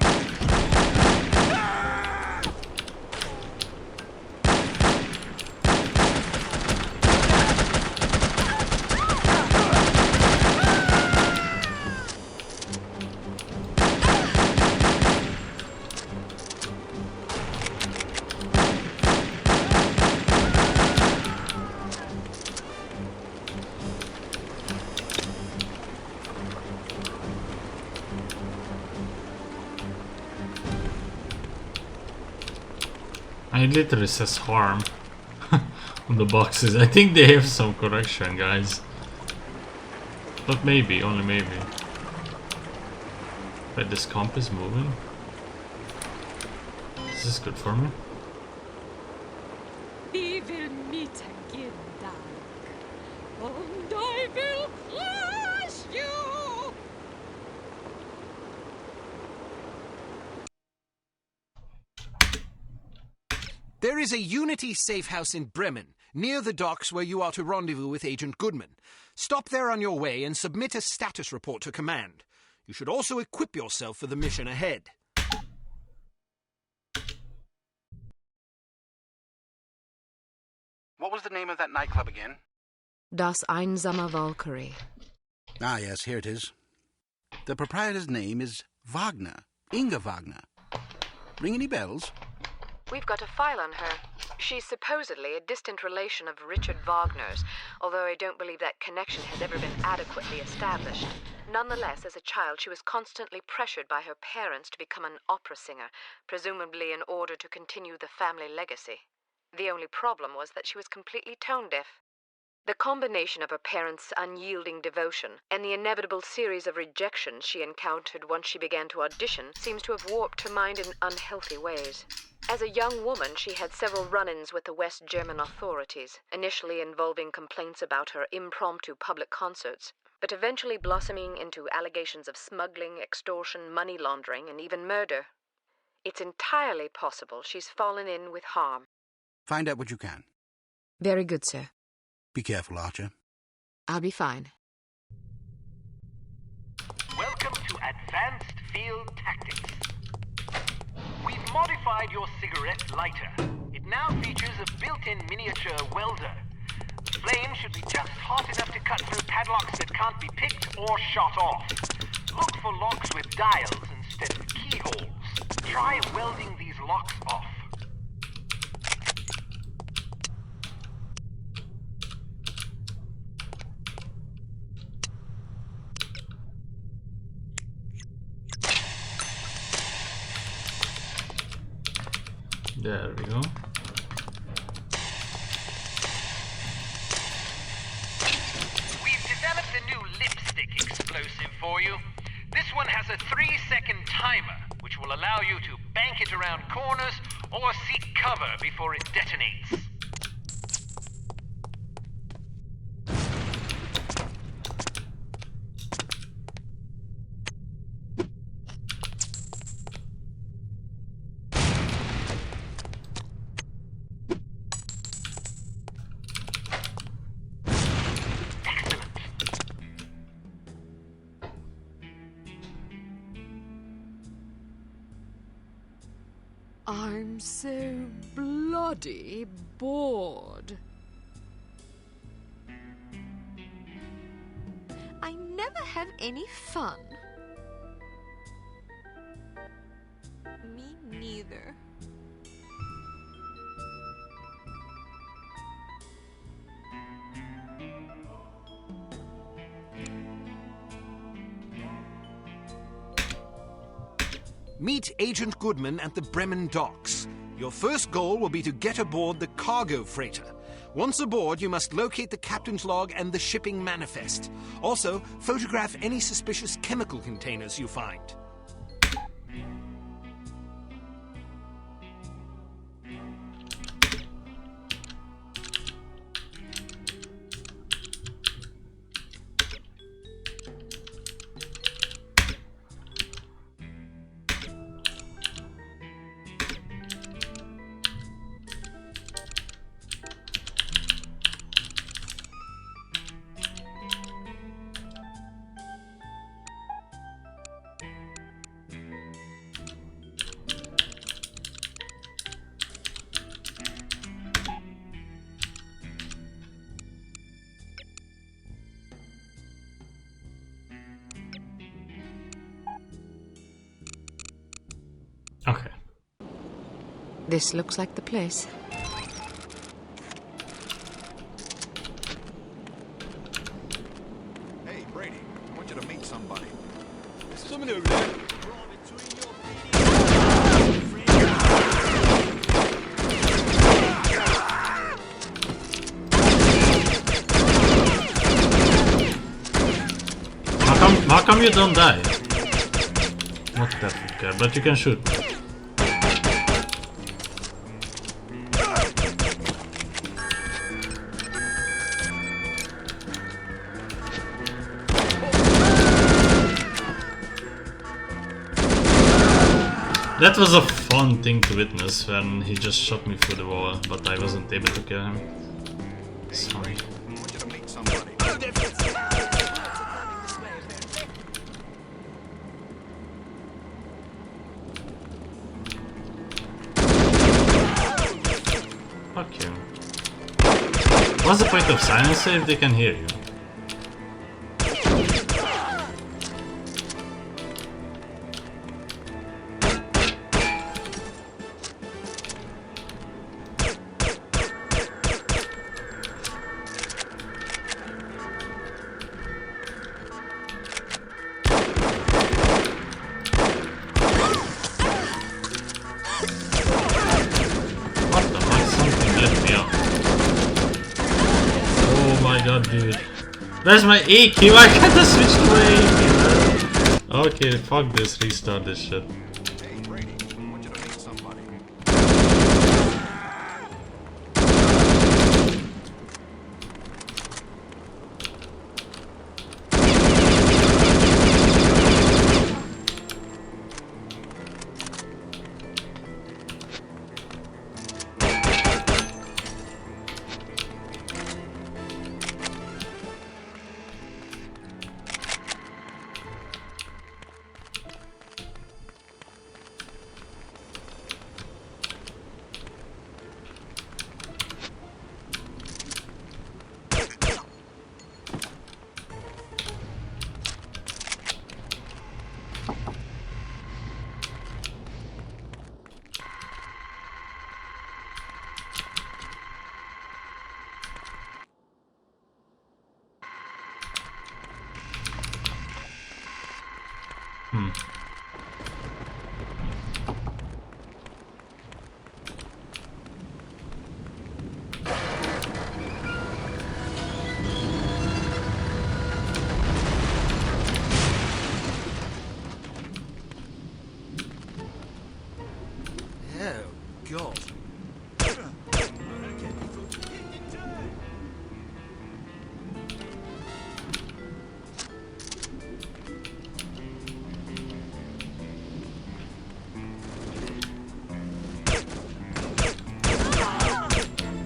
It literally says harm on the boxes. I think they have some correction, guys. But maybe, only maybe. Wait, this comp is moving? Is this good for me? We will meet again, darling. And I will crush you! There is a Unity safe house in Bremen, near the docks where you are to rendezvous with Agent Goodman. Stop there on your way and submit a status report to command. You should also equip yourself for the mission ahead. What was the name of that nightclub again? Das Einsame Valkyrie. Ah, yes, here it is. The proprietor's name is Wagner. Inga Wagner. Ring any bells? We've got a file on her. She's supposedly a distant relation of Richard Wagner's, although I don't believe that connection has ever been adequately established. Nonetheless, as a child, she was constantly pressured by her parents to become an opera singer, presumably in order to continue the family legacy. The only problem was that she was completely tone-deaf. The combination of her parents' unyielding devotion and the inevitable series of rejections she encountered once she began to audition seems to have warped her mind in unhealthy ways. As a young woman, she had several run-ins with the West German authorities, initially involving complaints about her impromptu public concerts, but eventually blossoming into allegations of smuggling, extortion, money laundering, and even murder. It's entirely possible she's fallen in with harm. Find out what you can. Very good, sir. Be careful, Archer. I'll be fine. Welcome to Advanced Field Tactics. We've modified your cigarette lighter. It now features a built-in miniature welder. The flame should be just hot enough to cut through padlocks that can't be picked or shot off. Look for locks with dials instead of keyholes. Try welding these locks off. There we go. We've developed a new lipstick explosive for you. This one has a 3-second timer, which will allow you to bank it around corners or seek cover before it detonates. I'm so bloody bored. I never have any fun. Me neither. Meet Agent Goodman at the Bremen docks. Your first goal will be to get aboard the cargo freighter. Once aboard, you must locate the captain's log and the shipping manifest. Also, photograph any suspicious chemical containers you find. Okay. This looks like the place. Hey, Brady, I want you to meet somebody. Someone over there. How come you don't die? Not that we care, but you can shoot me. That was a fun thing to witness when he just shot me through the wall, but I wasn't able to kill him. Sorry. I want you to meet somebody. Fuck you. What's the point of silence if they can hear you? Dude, where's my EQ? I can't switch to my EQ. Okay, fuck this, restart this shit. Hey, Brady, I want you to meet somebody. Oh, God.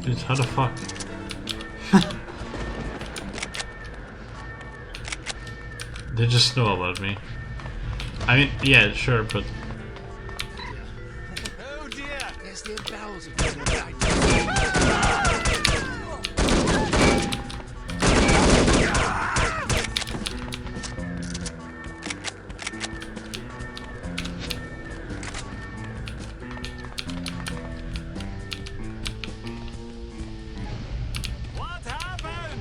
Dude, how the fuck? They just know about me. I mean, yeah, sure, but... Oh dear! There's the bells of What happened?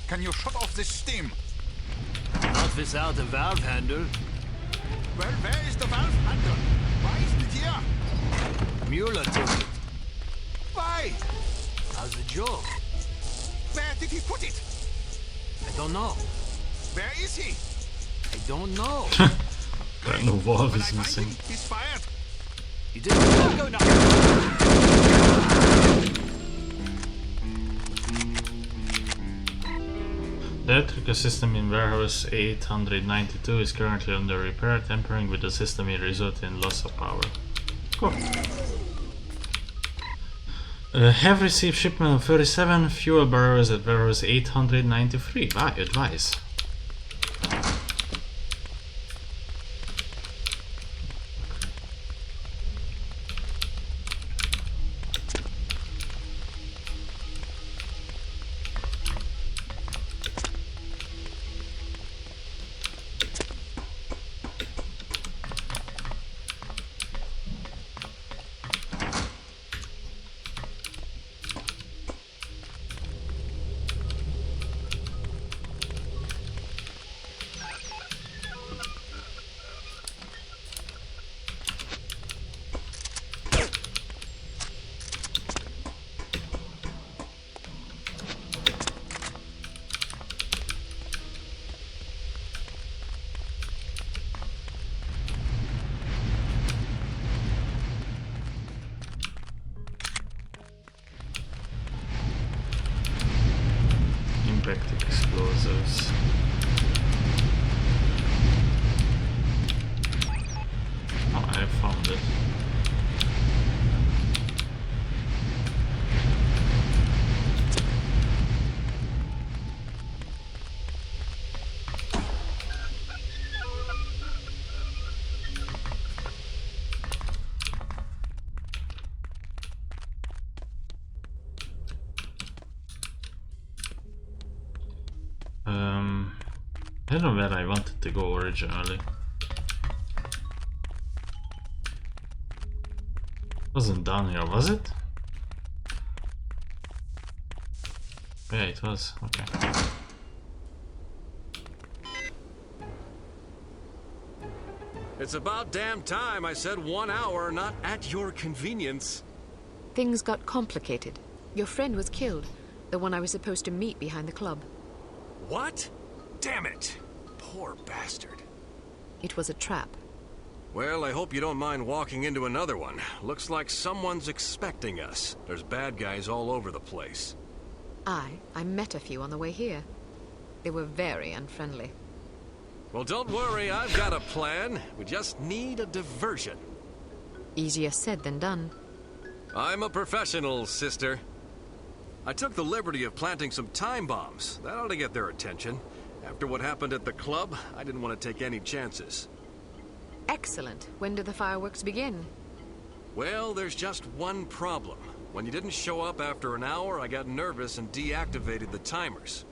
Can you shut off this steam? Not without a valve handle. Well, where is the valve handle? Why isn't it here? Mueller took it. Why? As a joke. Where did he put it? I don't know. Where is he? I don't know. No valve When is I find missing. him, he's fired. You didn't go now. The electrical system in warehouse 892 is currently under repair. Tampering with the system may result in loss of power. Cool. Have received shipment of 37 fuel barrels at warehouse 893. Buy advice. Impact explosives. Oh, I found it. I don't know where I wanted to go originally. Wasn't down here, was it? Yeah, it was. Okay. It's about damn time I said 1 hour, not at your convenience. Things got complicated. Your friend was killed, the one I was supposed to meet behind the club. What? Damn it! Poor bastard. It was a trap. Well, I hope you don't mind walking into another one. Looks like someone's expecting us. There's bad guys all over the place. I met a few on the way here. They were very unfriendly. Well, don't worry, I've got a plan. We just need a diversion. Easier said than done. I'm a professional, sister. I took the liberty of planting some time bombs. That ought to get their attention. After what happened at the club, I didn't want to take any chances. Excellent. When do the fireworks begin? Well, there's just one problem. When you didn't show up after an hour, I got nervous and deactivated the timers.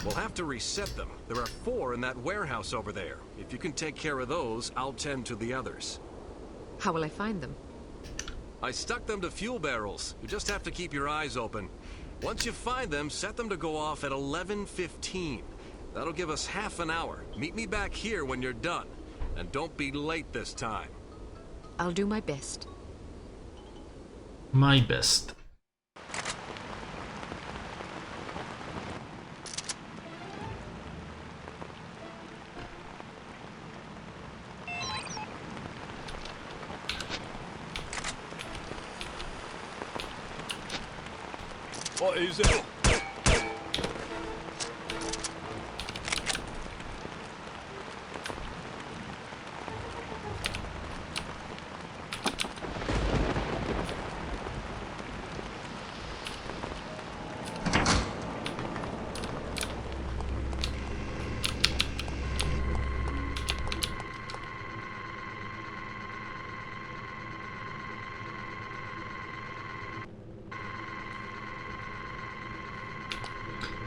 We'll have to reset them. There are 4 in that warehouse over there. If you can take care of those, I'll tend to the others. How will I find them? I stuck them to fuel barrels. You just have to keep your eyes open. Once you find them, set them to go off at 11:15. That'll give us half an hour. Meet me back here when you're done. And don't be late this time. I'll do my best. My best. What is it?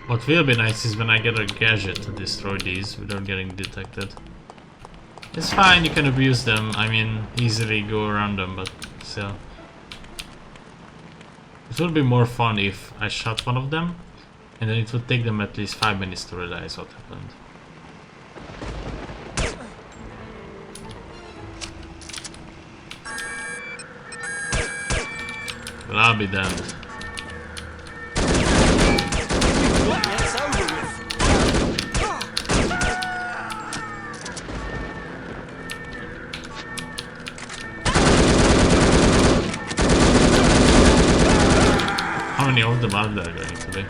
What will be nice is when I get a gadget to destroy these without getting detected. It's fine, you can abuse them, I mean, easily go around them, but still. It would be more fun if I shot one of them, and then it would take them at least 5 minutes to realize what happened. Well, I'll be damned. How many of them are there going to be?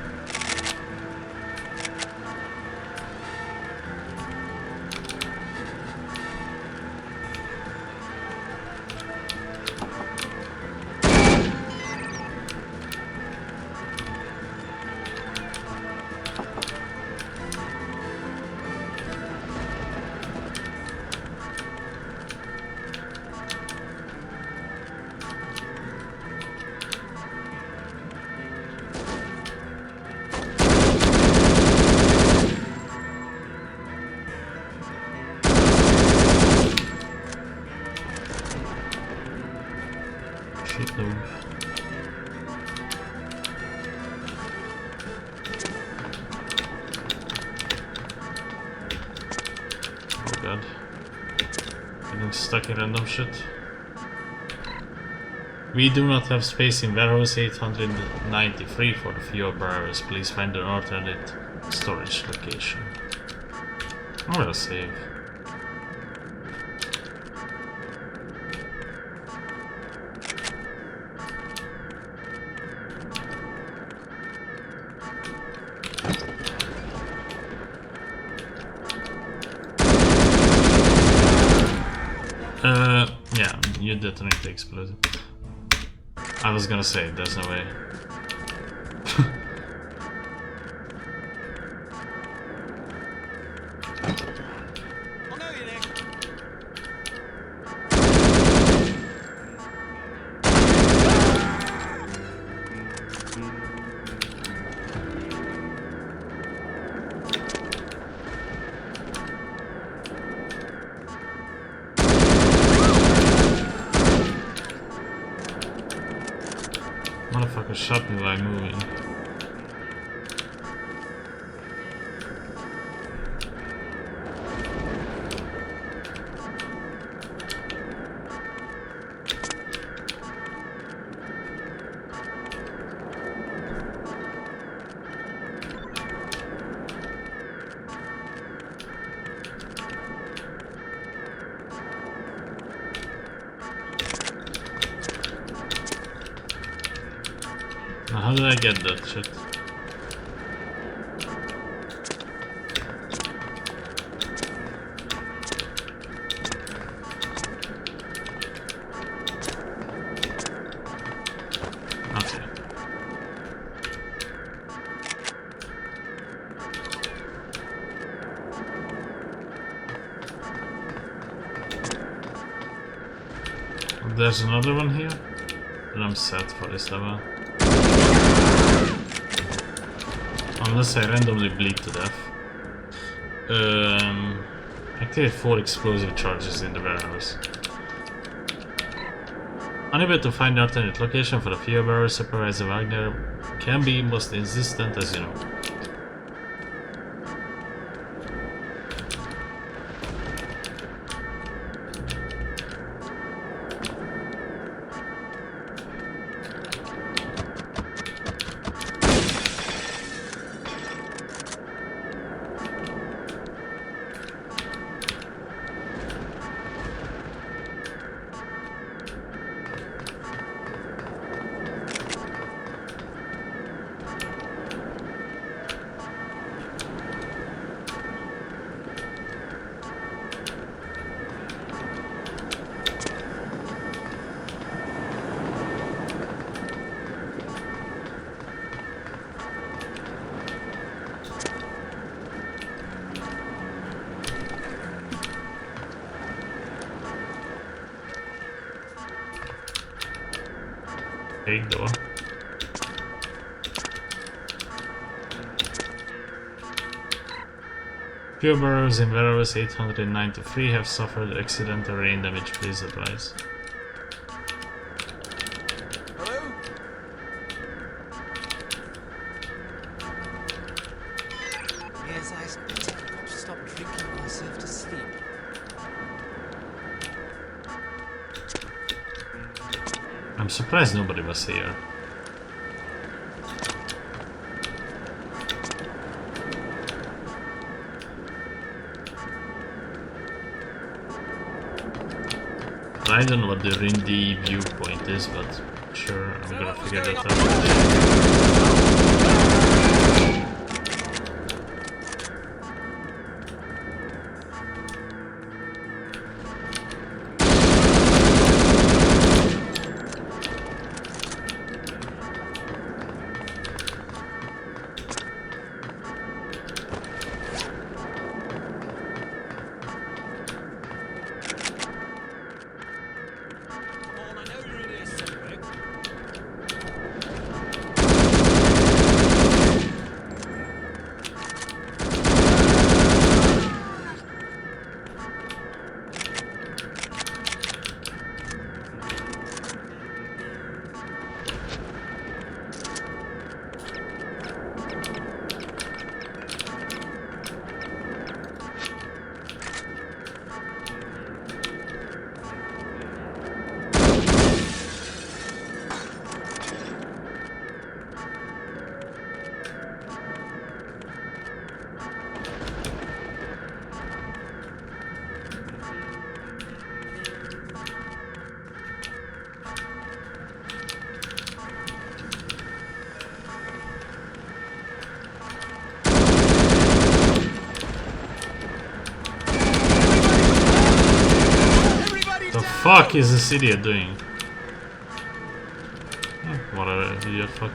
Oh god. Getting stuck in random shit. We do not have space in warehouse 893 for the few operators. Please find an alternate storage location. I will save. Yeah, you detonate the explosive. I was gonna say, there's no way. Motherfucker shot me while moving. Now how did I get that shit? Okay. There's another one here, and I'm set for this level. Unless I randomly bleed to death. Activate 4 explosive charges in the warehouse. Unable to find alternate location for the fuel barrel, Supervisor Wagner can be most insistent, as you know. Big door. Fuel barrels in Veros 893 have suffered accidental rain damage, please advise. Hello? Yes, I suppose I've got to stop drinking myself to sleep. I'm surprised nobody was here. I don't know what the Rindy viewpoint is, but sure, I'm gonna figure that out. The fuck is this idiot doing? Whatever, idiot fuck.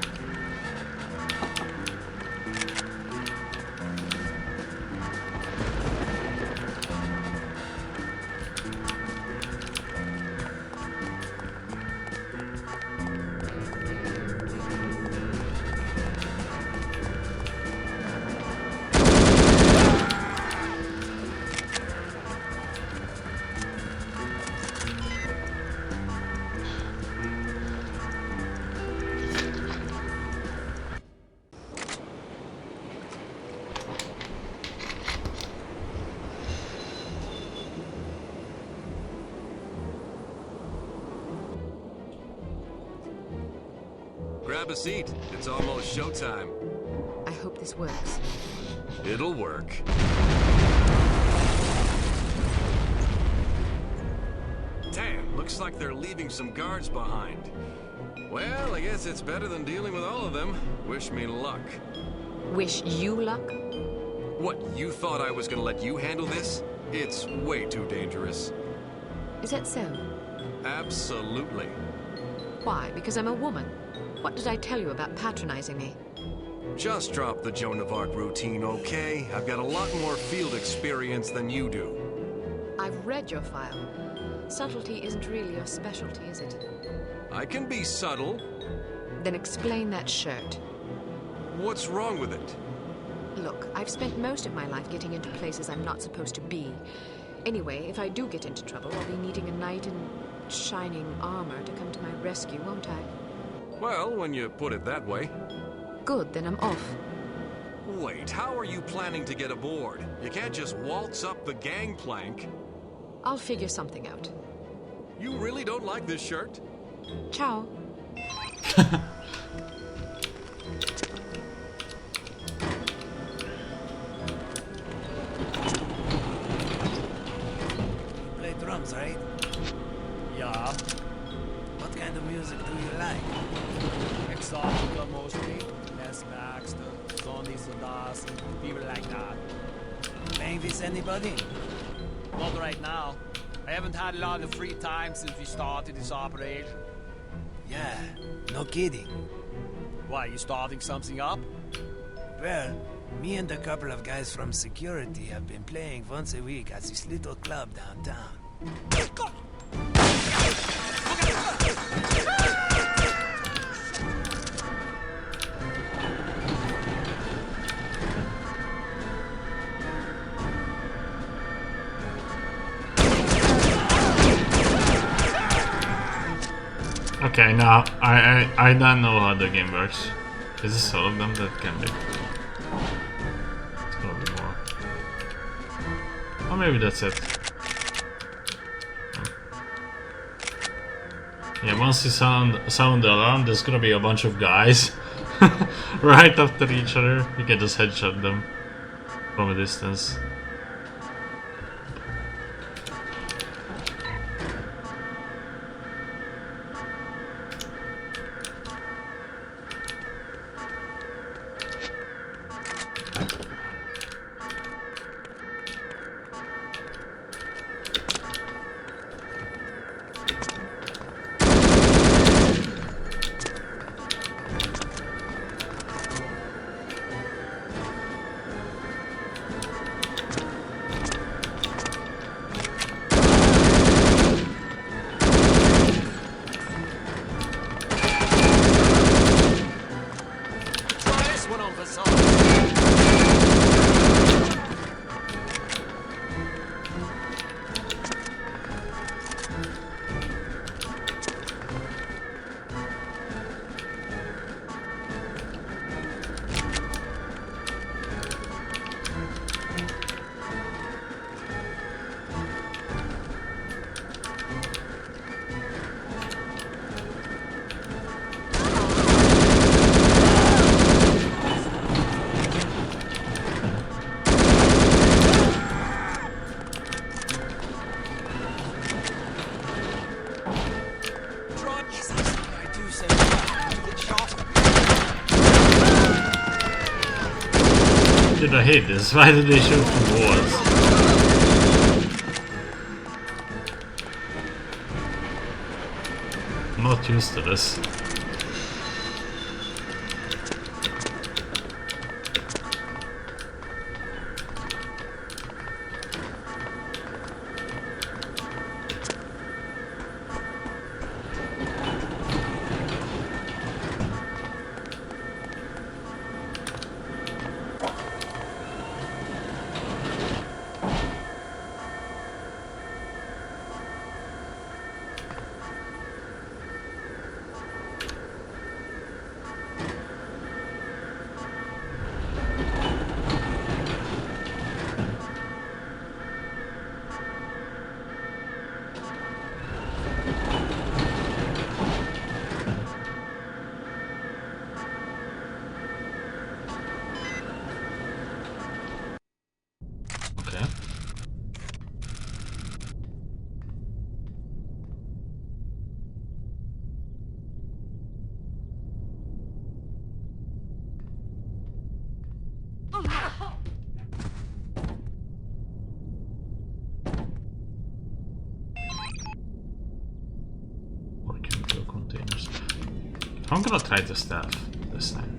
Grab a seat. It's almost showtime. I hope this works. It'll work. Damn, looks like they're leaving some guards behind. Well, I guess it's better than dealing with all of them. Wish me luck. Wish you luck? What, you thought I was gonna let you handle this? It's way too dangerous. Is that so? Absolutely. Why? Because I'm a woman? What did I tell you about patronizing me? Just drop the Joan of Arc routine, okay? I've got a lot more field experience than you do. I've read your file. Subtlety isn't really your specialty, is it? I can be subtle. Then explain that shirt. What's wrong with it? Look, I've spent most of my life getting into places I'm not supposed to be. Anyway, if I do get into trouble, I'll be needing a knight in shining armor to come to my rescue, won't I? Well, when you put it that way. Good, then I'm off. Wait, how are you planning to get aboard? You can't just waltz up the gangplank. I'll figure something out. You really don't like this shirt? Ciao. Play drums, right? Yeah. What kind of music do you like? Exotica mostly. Les Baxter, Sonny Sodas, people like that. Playing with anybody? Not right now. I haven't had a lot of free time since we started this operation. Yeah, no kidding. Why, you starting something up? Well, me and a couple of guys from security have been playing once a week at this little club downtown. Okay, now I don't know how the game works. Is this all of them? That can be. It's gonna be more. Or maybe that's it. Yeah, once you sound the alarm, there's gonna be a bunch of guys right after each other. You can just headshot them from a distance. Did I hate this? Why did they shoot from walls? I'm not used to this. I'm gonna try the staff this time.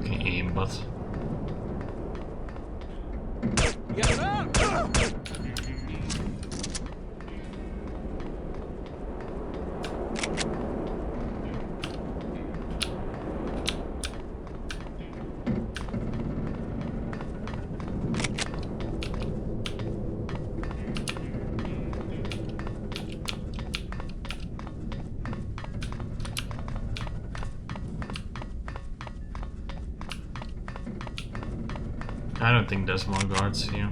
fucking aimbot. Yes, sir! I don't think there's more guards here.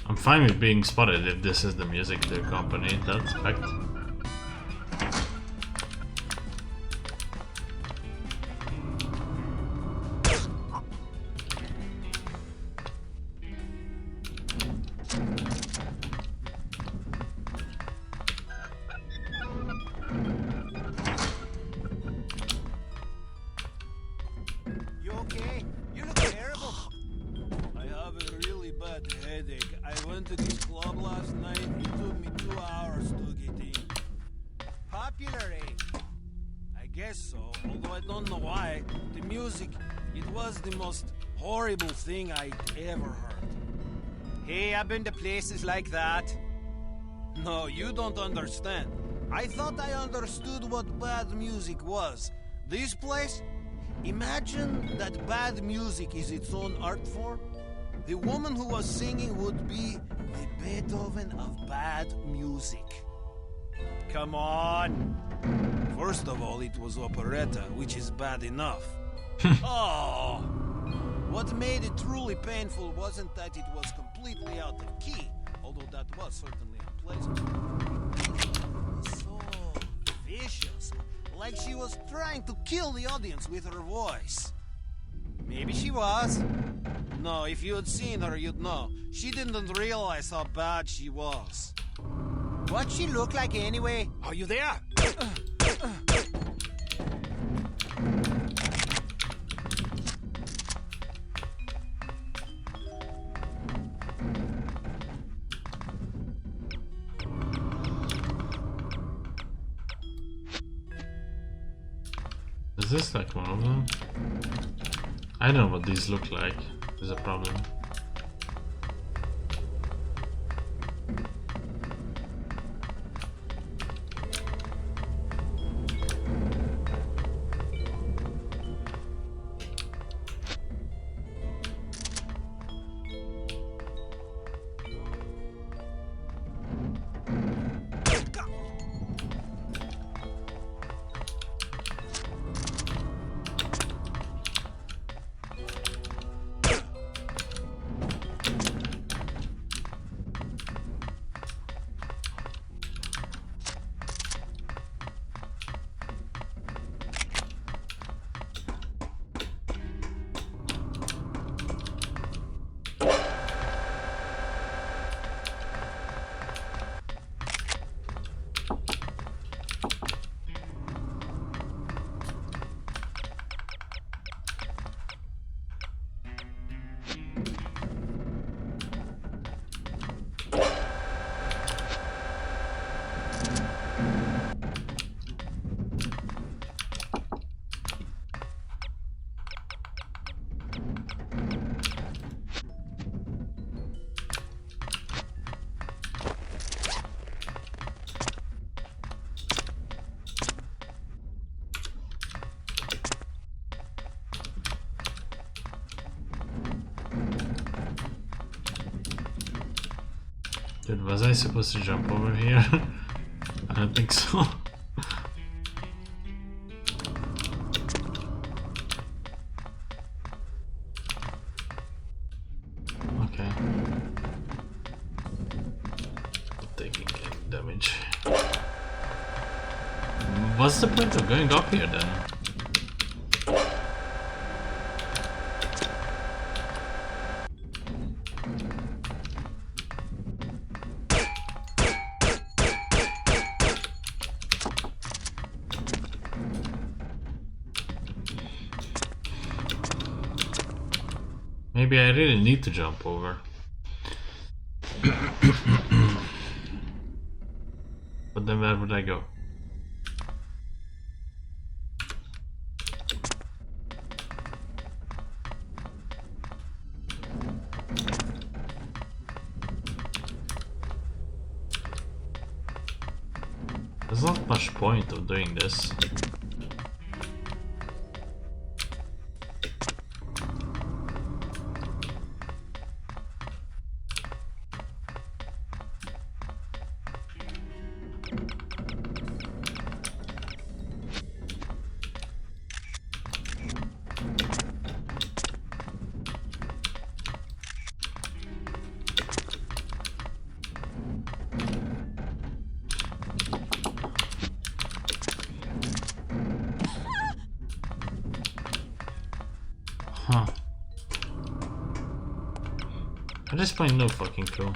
I'm fine with being spotted if this is the music to accompany that fact. You okay? You look terrible. I have a really bad headache. I went to this club last night. It took me 2 hours to get in. Popular, eh? I guess so, although I don't know why. The music, it was the most horrible thing I'd ever heard. Hey, I've been to places like that. No, you don't understand. I thought I understood what bad music was. This place? Imagine that bad music is its own art form. The woman who was singing would be the Beethoven of bad music. Come on! First of all, it was operetta, which is bad enough. Oh! What made it truly painful wasn't that it was completely out of key, although that was certainly unpleasant. It was so vicious, like she was trying to kill the audience with her voice. Maybe she was. No, if you had seen her, you'd know. She didn't realize how bad she was. What'd she look like anyway? Are you there? Is this like one of them? I don't know what these look like. There's a problem. Dude, was I supposed to jump over here? I don't think so. Okay. damage. What's the point of going up here then? Maybe I really need to jump over. But then where would I go? There's not much point of doing this. Huh. At this point, no fucking clue.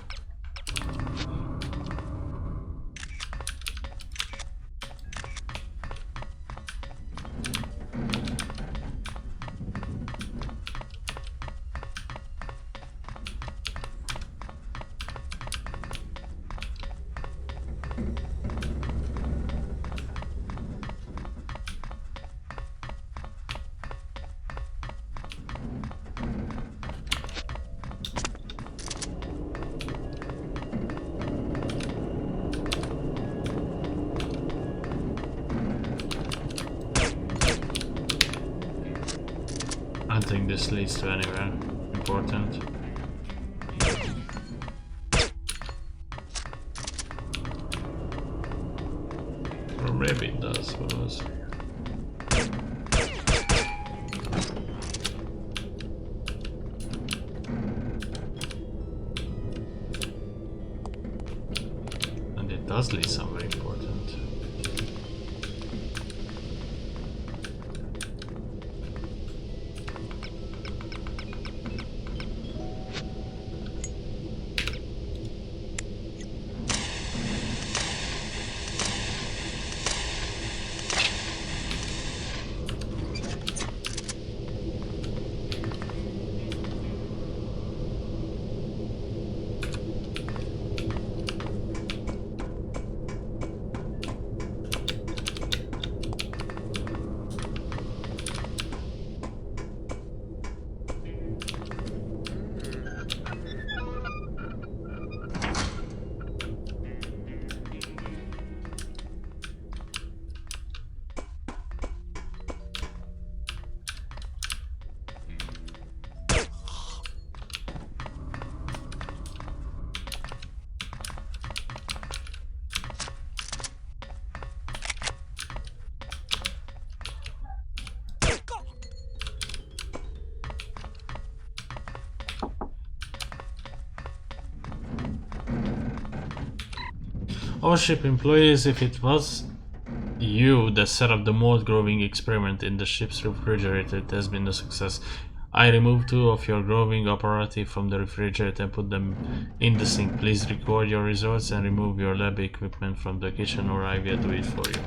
I don't think this leads to anywhere important. Or maybe it does, who knows. And it does lead somewhere important. All ship employees, if it was you that set up the mold growing experiment in the ship's refrigerator, it has been a success. I removed 2 of your growing apparatus from the refrigerator and put them in the sink. Please record your results and remove your lab equipment from the kitchen, or I will do it for you.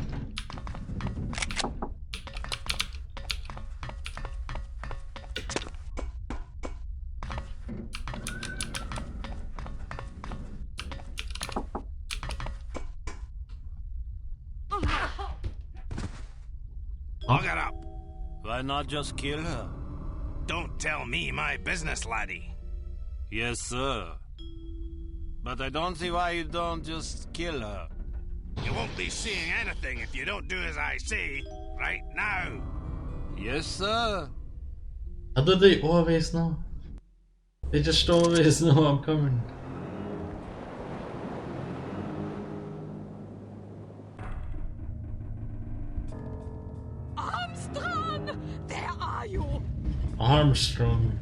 Look it up. Why not just kill her? Don't tell me my business, laddie. Yes, sir. But I don't see why you don't just kill her. You won't be seeing anything if you don't do as I say right now. Yes, sir. How do they always know? They just always know I'm coming. Armstrong! Where are you? Armstrong.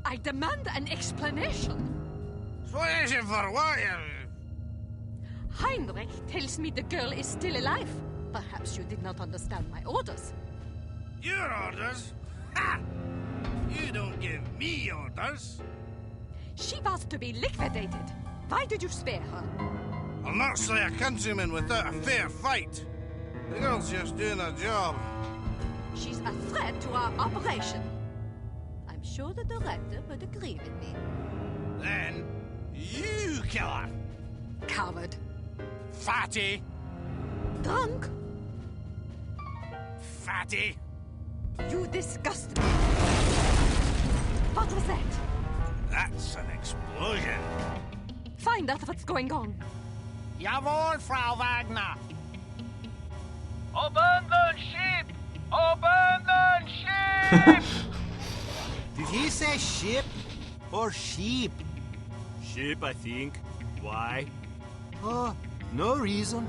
I demand an explanation. Explanation for what? Heinrich tells me the girl is still alive. Perhaps you did not understand my orders. Your orders? Ha! You don't give me orders. She was to be liquidated. Why did you spare her? I'll not slay a countryman without a fair fight. The girl's just doing her job. She's a threat to our operation. I'm sure the director would agree with me. Then, you kill her. Coward. Fatty. Drunk. Fatty. You disgust me. What was that? That's an explosion. Find out what's going on. Jawohl, Frau Wagner. Abandon ship! Abandon ship! Did he say ship or sheep? Ship, I think. Why? Oh, no reason.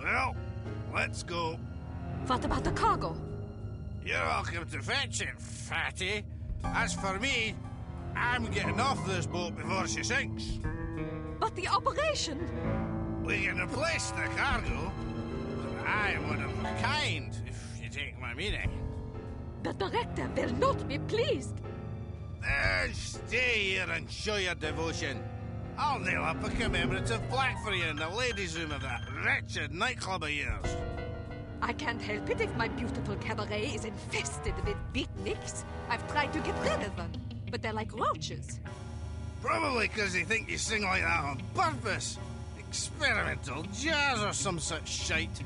Well, let's go. What about the cargo? You're welcome to fetch it, Fatty. As for me, I'm getting off this boat before she sinks. But the operation? We can replace the cargo, but I am one of a kind, if you take my meaning. The director will not be pleased. Then stay here and show your devotion. I'll nail up a commemorative plaque for you in the ladies' room of that wretched nightclub of yours. I can't help it if my beautiful cabaret is infested with beatniks. I've tried to get rid of them, but they're like roaches. Probably because they think you sing like that on purpose. Experimental jazz or some such shite.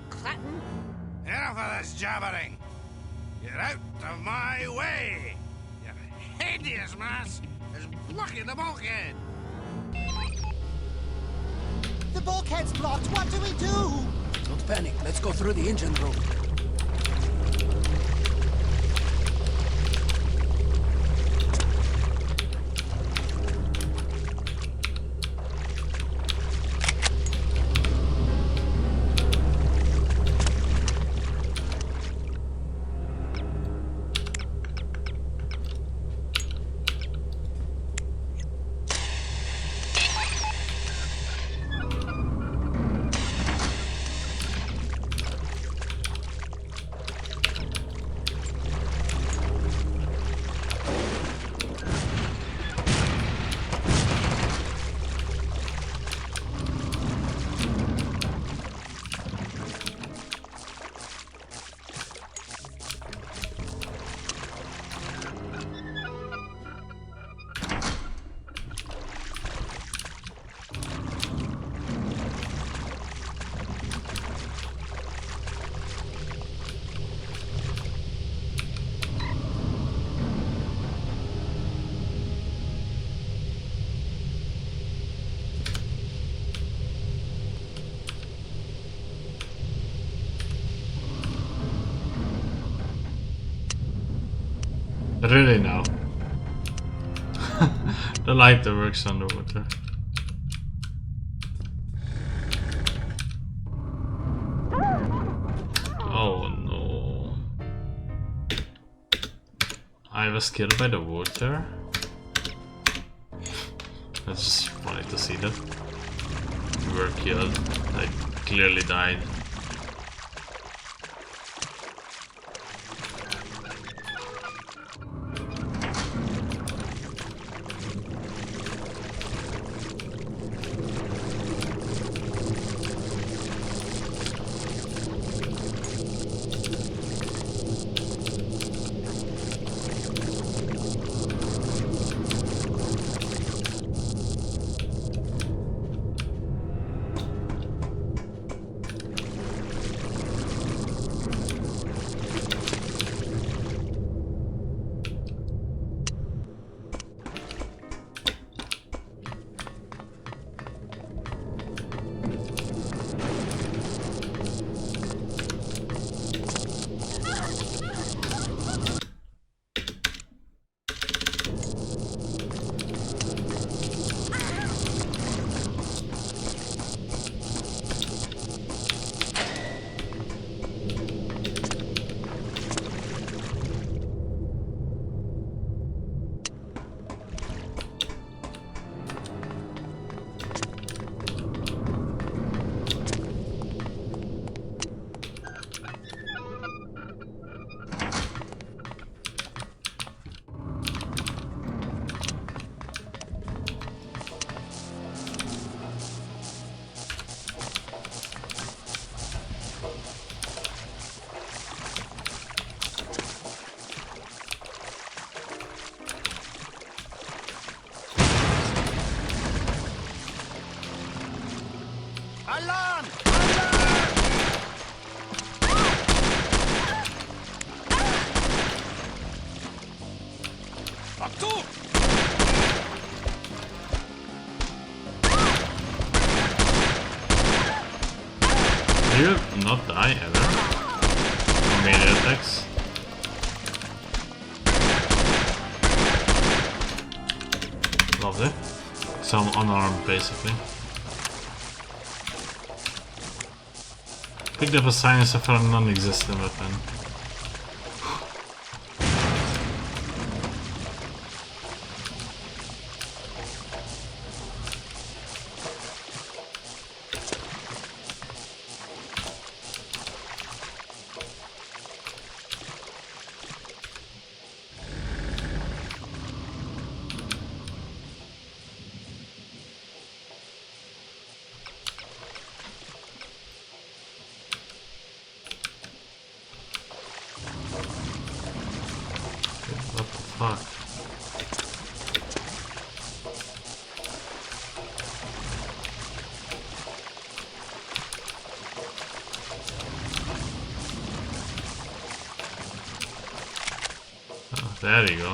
Clatton. Enough of this jabbering. Get out of my way. Your hideous mass is blocking the bulkhead. The bulkhead's blocked. What do we do? Don't panic. Let's go through the engine room. Really now. The light that works underwater. Oh no. I was killed by the water. That's just funny to see that. We were killed. I clearly died. 6. Lovely. So I'm unarmed basically. Picked up a silencer for a non-existent weapon. What the fuck? Oh, there you go.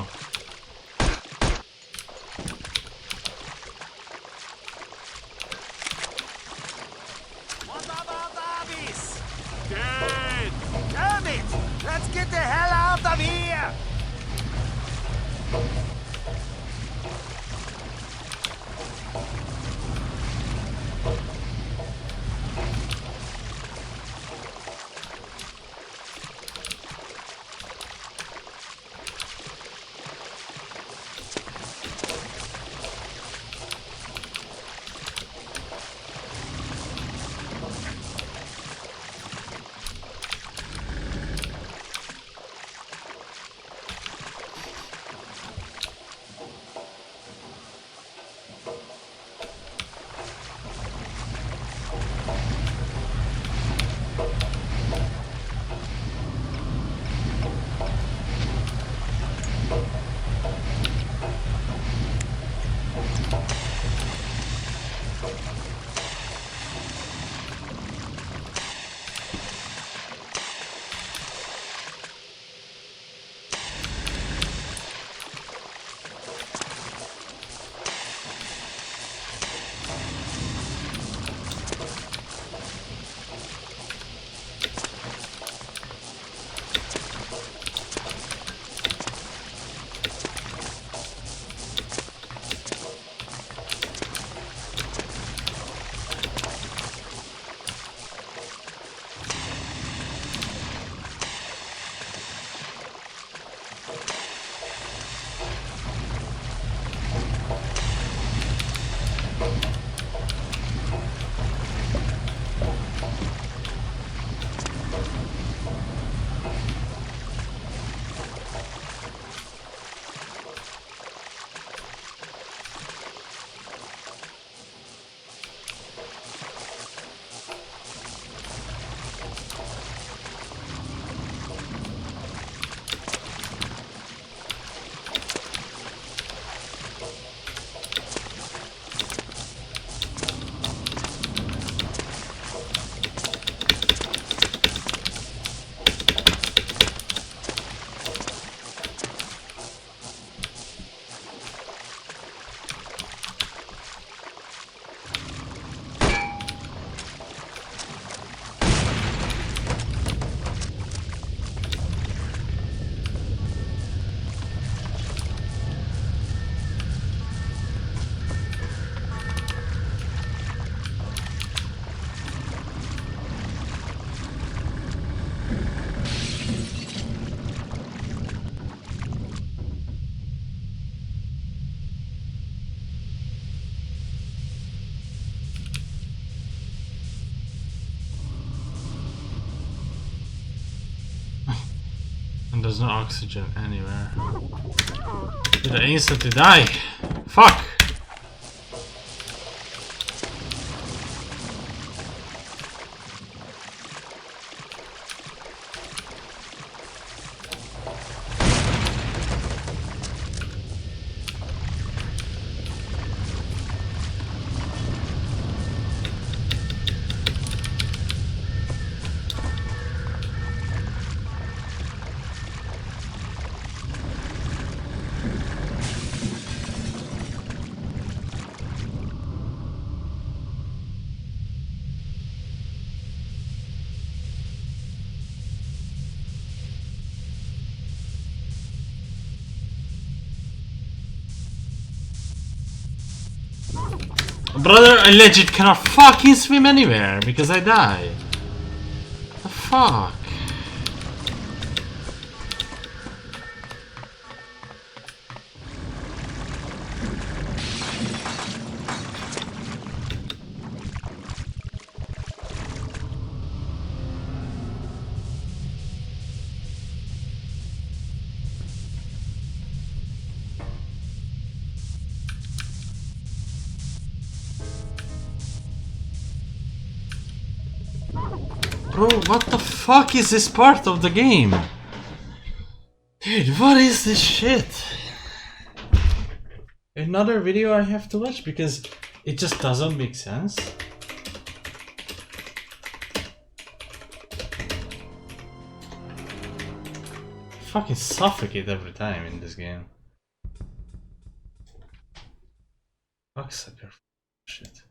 What about Abis? Dead! Damn it! Let's get the hell out of here! And there's no oxygen anywhere. Did I instantly die? Fuck! Brother, I legit cannot fucking swim anywhere because I die. The fuck? Bro, what the fuck is this part of the game? Dude, what is this shit? Another video I have to watch because it just doesn't make sense. Fucking suffocate every time in this game. Fucksucker shit.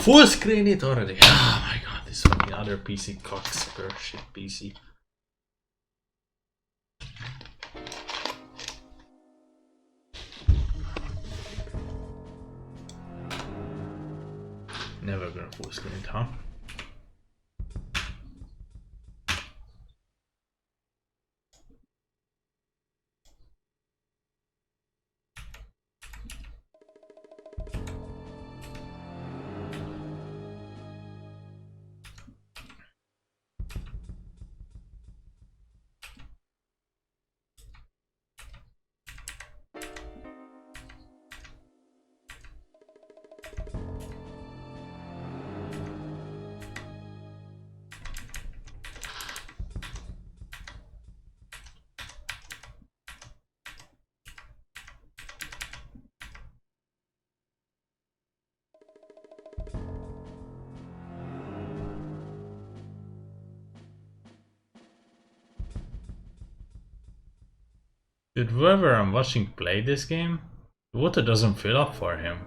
Full screen it already. Oh my god, this fucking other PC cocksucker shit PC. Never gonna full screen it, huh? Dude, whoever I'm watching play this game, the water doesn't fill up for him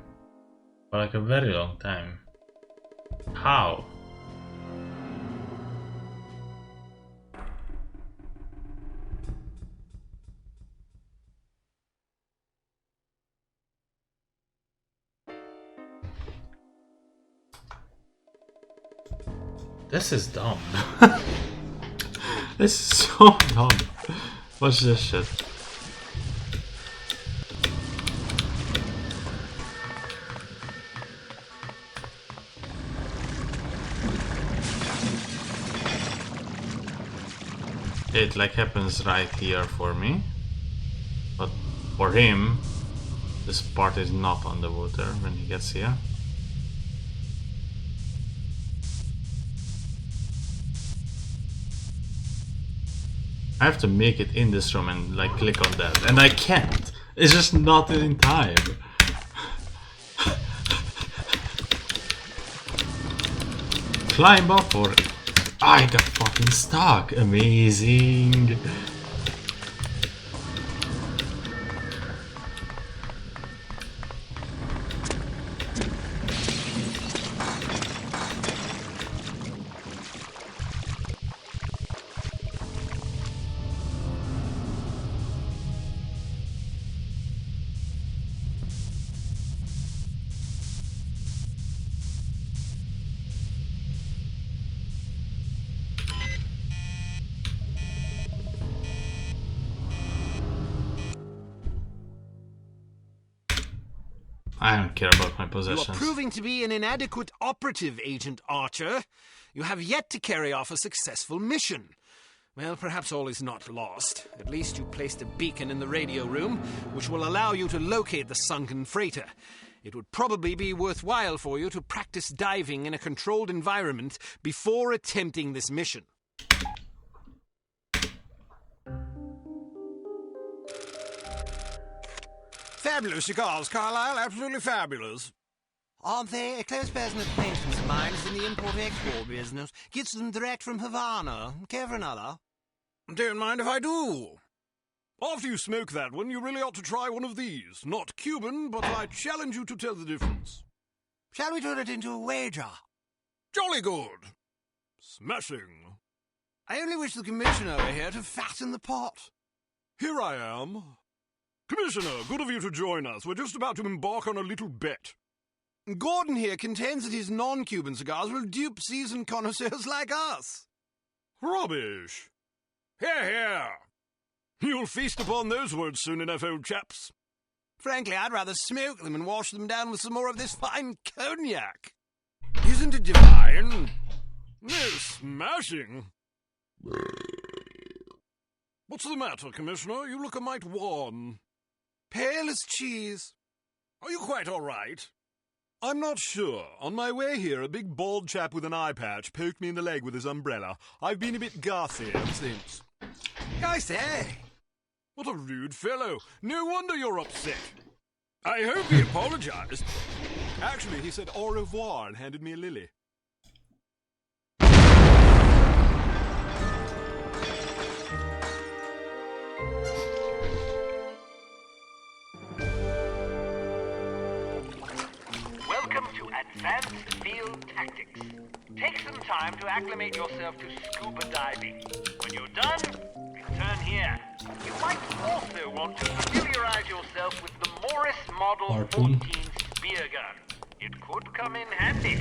for like a very long time. How? This is dumb. This is so dumb. Watch this shit. It like happens right here for me, but for him this part is not on the water when he gets here. I have to make it in this room and like click on that, and I can't. It's just not in time. Climb up or I got fucking stuck. Amazing. I don't care about my possessions. You are proving to be an inadequate operative, Agent Archer. You have yet to carry off a successful mission. Well, perhaps all is not lost. At least you placed a beacon in the radio room, which will allow you to locate the sunken freighter. It would probably be worthwhile for you to practice diving in a controlled environment before attempting this mission. Fabulous cigars, Carlisle. Absolutely fabulous. Aren't they? A close personal acquaintance of mine is in the import-export business. Gets them direct from Havana. Care for another? Don't mind if I do. After you smoke that one, you really ought to try one of these. Not Cuban, but I challenge you to tell the difference. Shall we turn it into a wager? Jolly good. Smashing. I only wish the Commissioner were here to fatten the pot. Here I am. Commissioner, good of you to join us. We're just about to embark on a little bet. Gordon here contends that his non-Cuban cigars will dupe seasoned connoisseurs like us. Rubbish. Hear, hear. You'll feast upon those words soon enough, old chaps. Frankly, I'd rather smoke them and wash them down with some more of this fine cognac. Isn't it divine? No, smashing. What's the matter, Commissioner? You look a mite worn. Pale as cheese. Are you quite all right? I'm not sure. On my way here, a big bald chap with an eye patch poked me in the leg with his umbrella. I've been a bit gassy ever since. I say. What a rude fellow. No wonder you're upset. I hope he apologized. Actually, he said au revoir and handed me a lily. Welcome to Advanced Field Tactics. Take some time to acclimate yourself to scuba diving. When you're done, return here. You might also want to familiarize yourself with the Morris Model Harpoon. 14 spear gun. It could come in handy.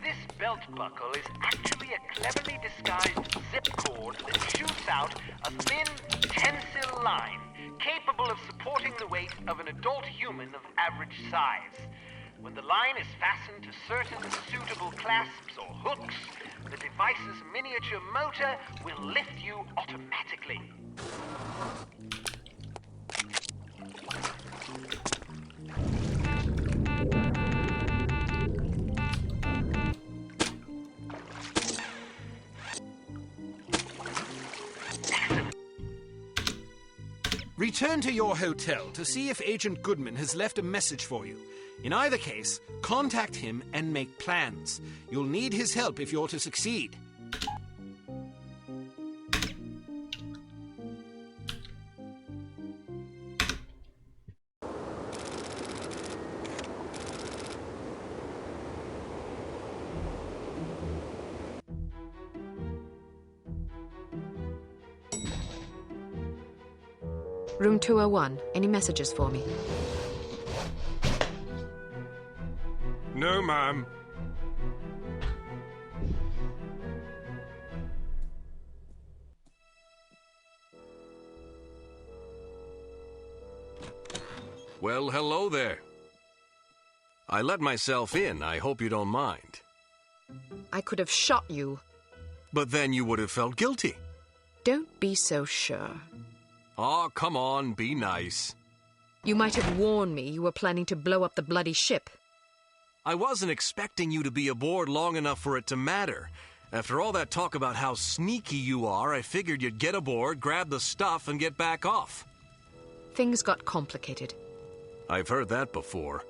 This belt buckle is actually a cleverly disguised zip cord that shoots out a thin, tensile line capable of supporting the weight of an adult human of average size. When the line is fastened to certain suitable clasps or hooks, the device's miniature motor will lift you automatically. Return to your hotel to see if Agent Goodman has left a message for you. In either case, contact him and make plans. You'll need his help if you're to succeed. Room 201. Any messages for me? No, ma'am. Well, hello there. I let myself in. I hope you don't mind. I could have shot you. But then you would have felt guilty. Don't be so sure. Oh, come on, be nice. You might have warned me you were planning to blow up the bloody ship. I wasn't expecting you to be aboard long enough for it to matter. After all that talk about how sneaky you are, I figured you'd get aboard, grab the stuff, and get back off. Things got complicated. I've heard that before.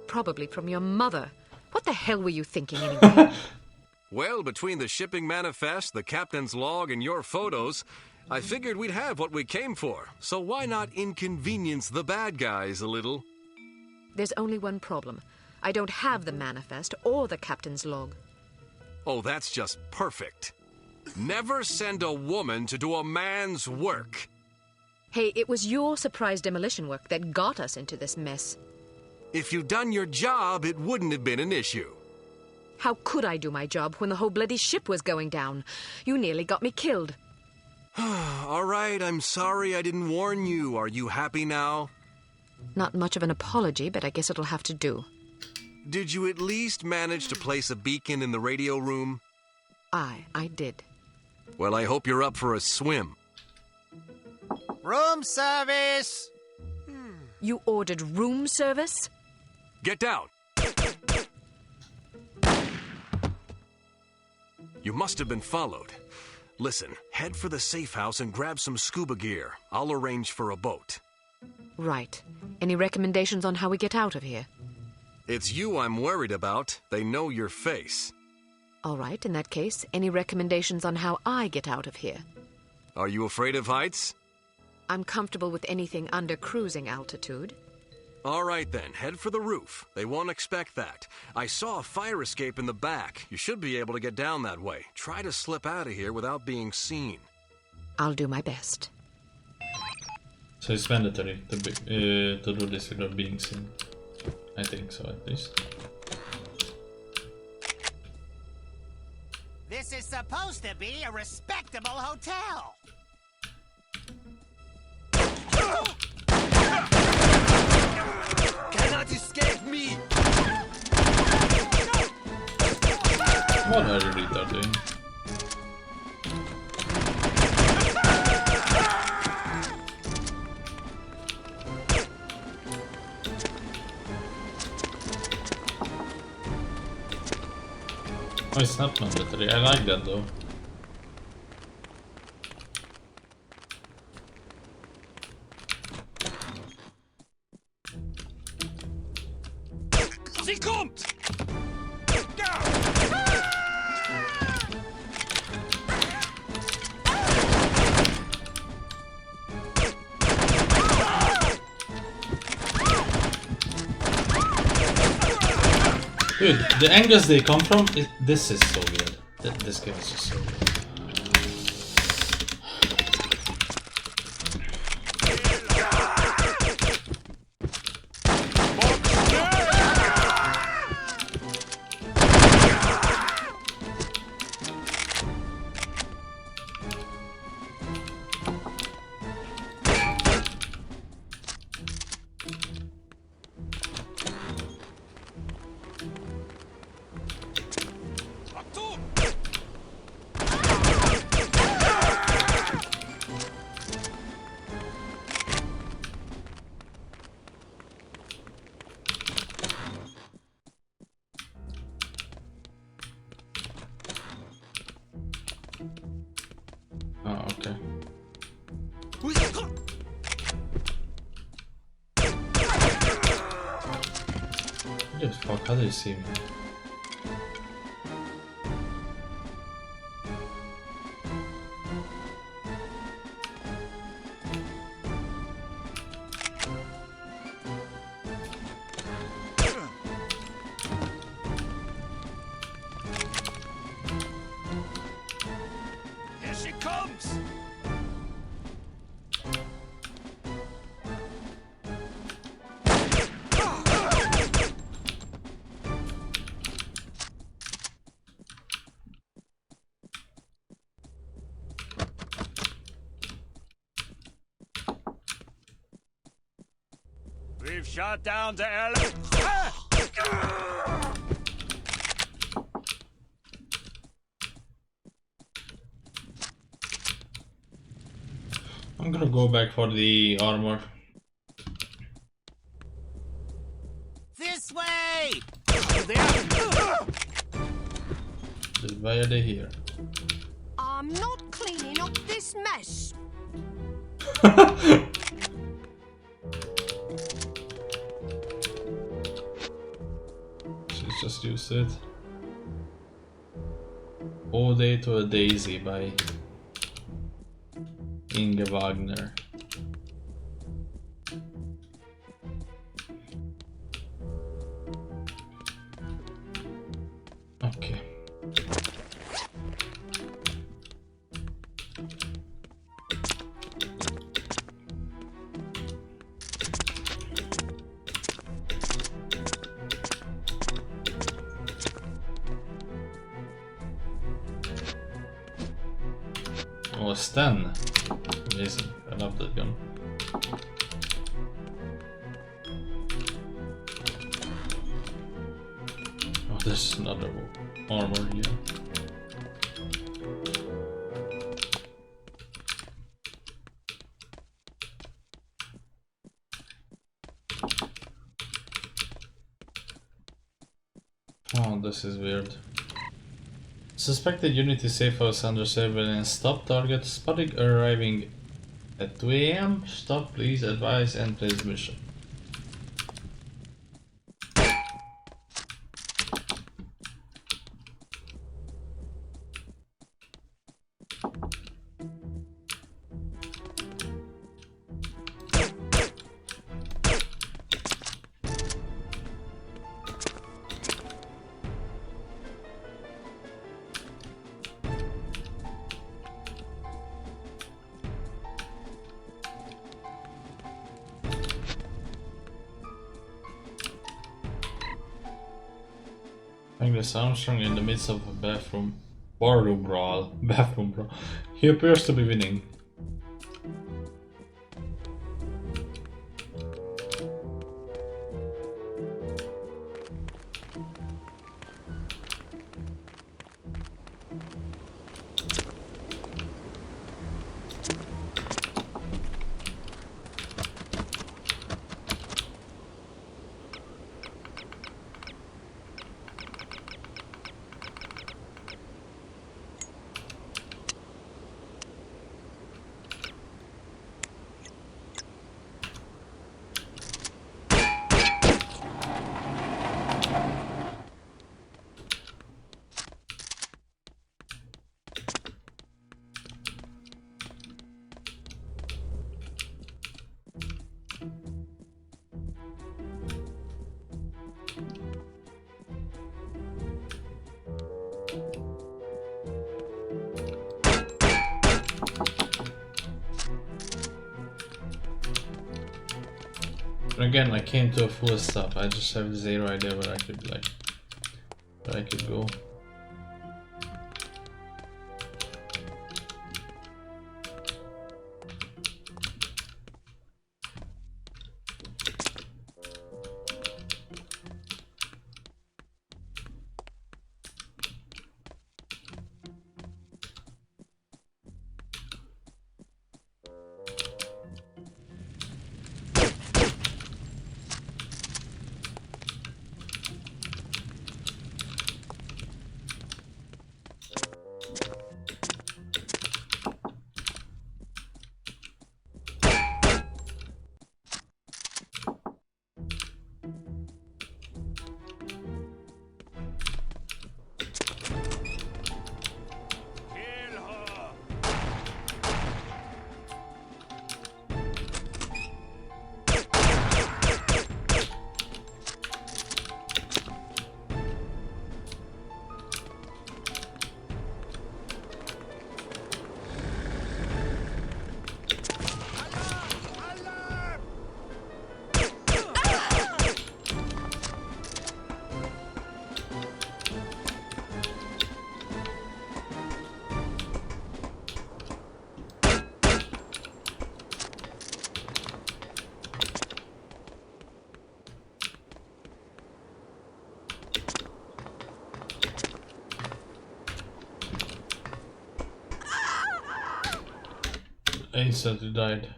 Probably from your mother. What the hell were you thinking anyway? Well, between the shipping manifest, the captain's log, and your photos, I figured we'd have what we came for. So why not inconvenience the bad guys a little? There's only one problem. I don't have the manifest or the captain's log. Oh, that's just perfect. Never send a woman to do a man's work. Hey, it was your surprise demolition work that got us into this mess. If you'd done your job, it wouldn't have been an issue. How could I do my job when the whole bloody ship was going down? You nearly got me killed. All right, I'm sorry I didn't warn you. Are you happy now? Not much of an apology, but I guess it'll have to do. Did you at least manage to place a beacon in the radio room? I did. Well, I hope you're up for a swim. Room service! You ordered room service? Get down! You must have been followed. Listen, head for the safe house and grab some scuba gear. I'll arrange for a boat. Right. Any recommendations on how we get out of here? It's you I'm worried about. They know your face. All right, in that case, any recommendations on how I get out of here? Are you afraid of heights? I'm comfortable with anything under cruising altitude. All right then, head for the roof. They won't expect that. I saw a fire escape in the back. You should be able to get down that way. Try to slip out of here without being seen. I'll do my best. So it's mandatory to do this without being seen. I think so, at least. This is supposed to be a respectable hotel. Cannot escape me! What are you retard doing? Oh, it's not mandatory. I like that though. Sie kommt! Dude, the angles they come from, this is so weird. This game is just so weird. Oh, okay. What the fuck? How do you see me? Here she comes! We've shot down the airline. I'm gonna go back for the armor. This way! Just why are they here? I'm not cleaning up this mess. Should just use it. Ode to a Daisy by Inge Wagner. Okay. Oh, Sten. Amazing. I love that gun. Oh, there's another armor here. Oh, this is weird. Suspected unit is safe house under surveillance. Stop target. Spotted arriving at 2 AM. Stop, please advise and transmission. Magnus Armstrong in the midst of a barroom brawl. Bathroom brawl. He appears to be winning. Again, I came to a full stop. I just have zero idea where I could go. I instantly died.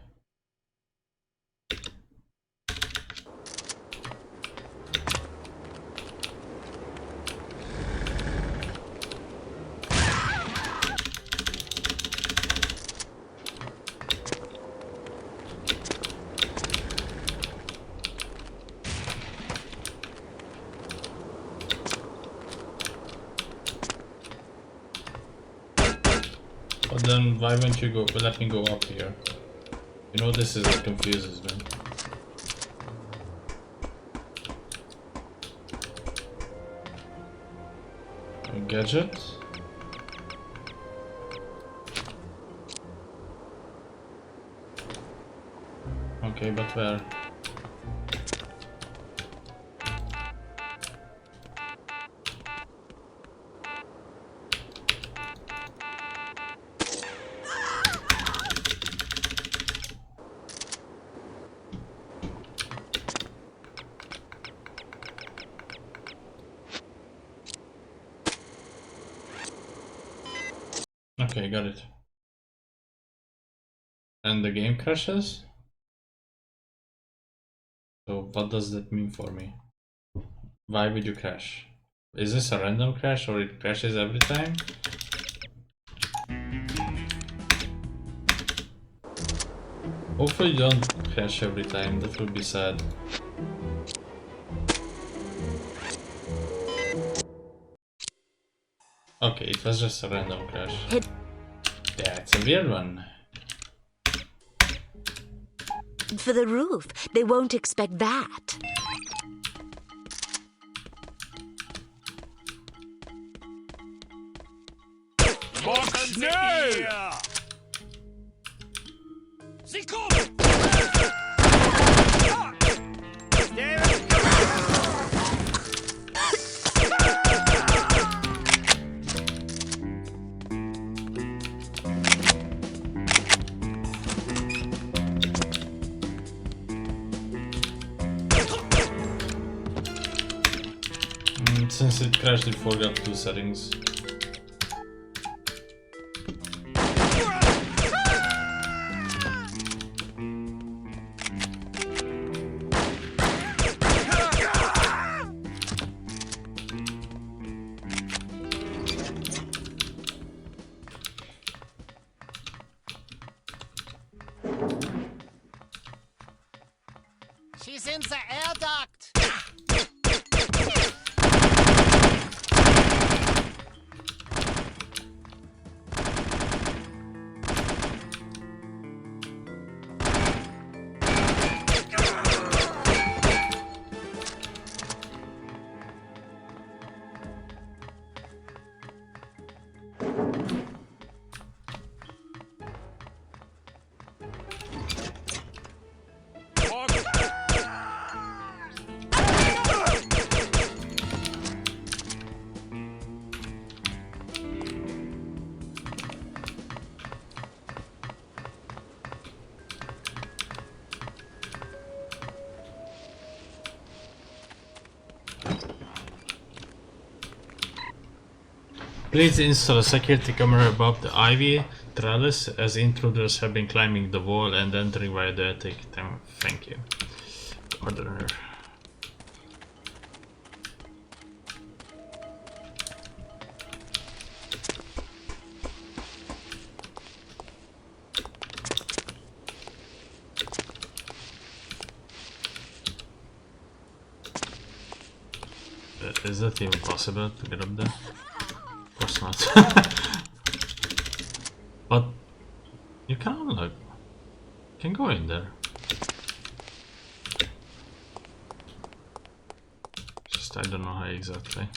But then why won't you go? But let me go up here. You know this is what confuses me. A gadget. Okay, but where? Okay, got it. And the game crashes? So what does that mean for me? Why would you crash? Is this a random crash or it crashes every time? Hopefully you don't crash every time, that would be sad. Okay, it was just a random crash. Yeah, it's a weird one. For the roof, they won't expect that. Sie kommen! Since it crashed, it forgot 2 settings. She's in the air duct. Please install a security camera above the ivy trellis, as intruders have been climbing the wall and entering via the attic. Thank you. Order. Is that even possible to get up there? Of course not. But you can unlock. You can go in there. Just I don't know how exactly.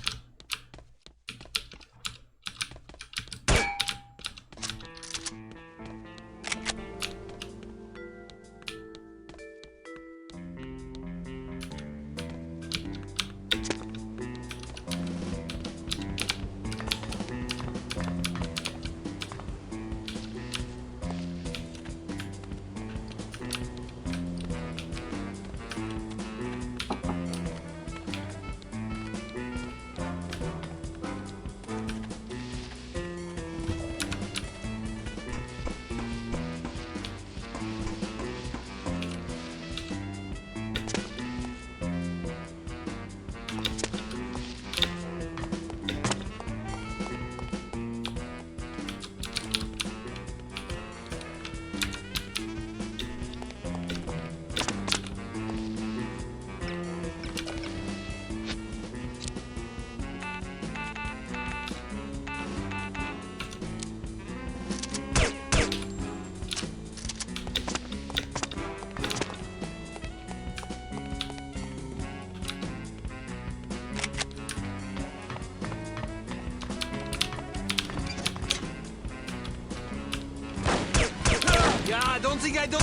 Yeah, I don't think I don't.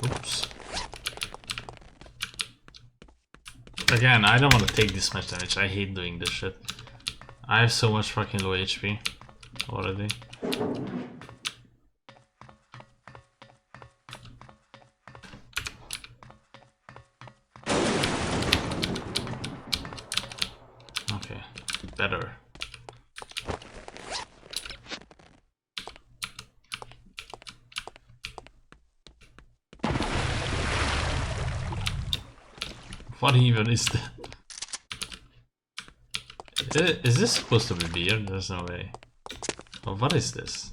Oops. Again, I don't want to take this much damage. I hate doing this shit. I have so much fucking low HP already. Okay, better. What even is that? Is this supposed to be beer? There's no way. Oh, what is this?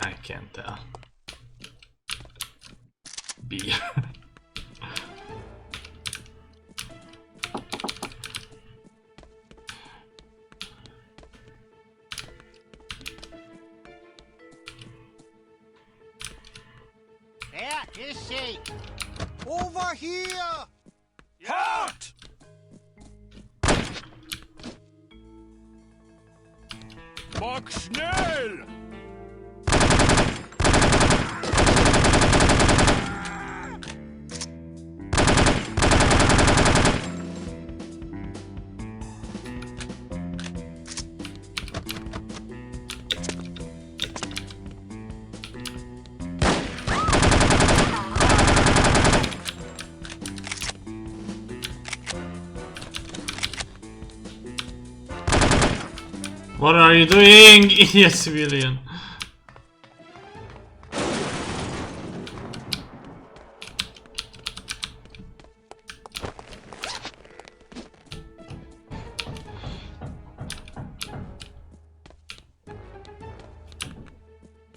I can't tell. Beer. There is she. Over here! Halt! Mach schnell! What are you doing, idiot civilian?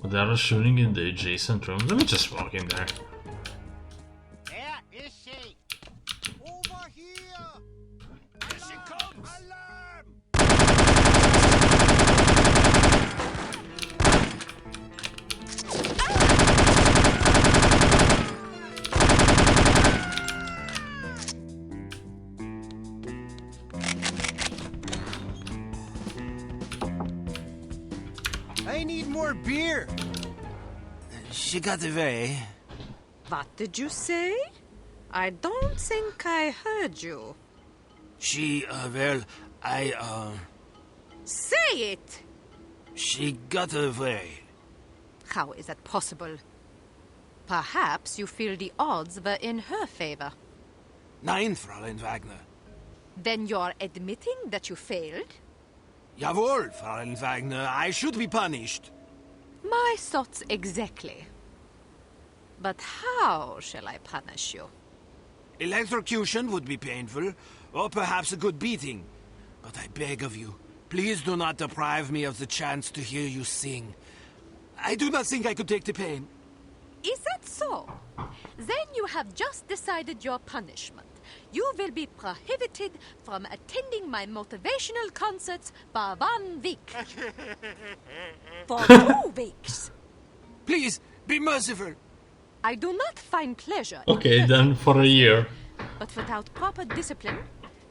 They are shooting in the adjacent room. Let me just walk in there. Where is she? Over here! Here she comes! Alarm! I need more beer. She got away. What did you say? I don't think I heard you. She, Say it! she got away. How is that possible? Perhaps you feel the odds were in her favor. Nein, Fräulein Wagner. Then you're admitting that you failed? Jawohl, Fräulein Wagner. I should be punished. My thoughts exactly. But how shall I punish you? Electrocution would be painful, or perhaps a good beating. But I beg of you, please do not deprive me of the chance to hear you sing. I do not think I could take the pain. Is that so? Then you have just decided your punishment. You will be prohibited from attending my motivational concerts for 1 week. For 2 weeks. Please, be merciful. I do not find pleasure in Okay, hurting, then for a year. but without proper discipline,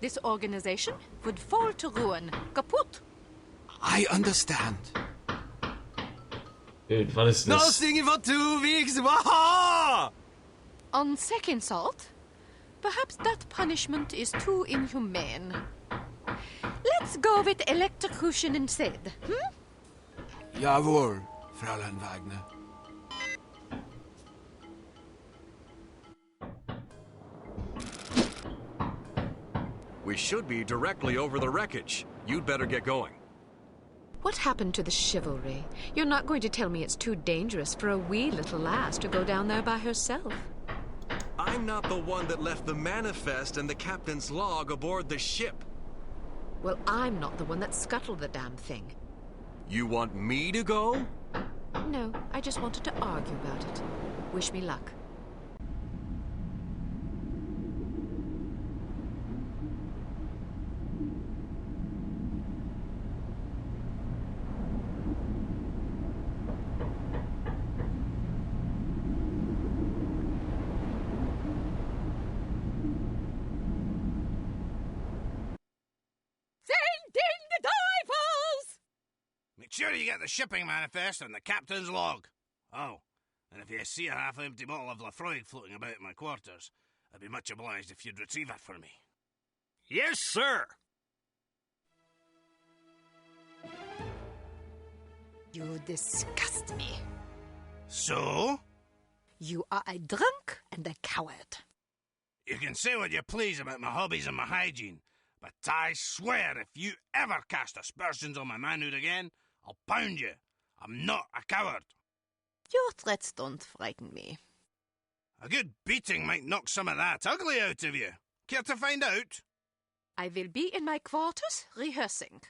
this organization would fall to ruin. Kaput! I understand. Dude, what is No this? singing for 2 weeks. Waha! On second thought, perhaps that punishment is too inhumane. Let's go with electrocution instead, Jawohl, Fräulein Wagner. We should be directly over the wreckage. You'd better get going. What happened to the chivalry? You're not going to tell me it's too dangerous for a wee little lass to go down there by herself. I'm not the one that left the manifest and the captain's log aboard the ship. Well, I'm not the one that scuttled the damn thing. You want me to go? No, I just wanted to argue about it. Wish me luck. Sending the divers! Make sure you get the shipping manifest and the captain's log. Oh, and if you see a half-empty bottle of Lafroig floating about in my quarters, I'd be much obliged if you'd retrieve it for me. Yes, sir. You disgust me. So? You are a drunk and a coward. You can say what you please about my hobbies and my hygiene, but I swear if you ever cast aspersions on my manhood again, I'll pound you. I'm not a coward. Your threats don't frighten me. A good beating might knock some of that ugly out of you. Care to find out? I will be in my quarters rehearsing.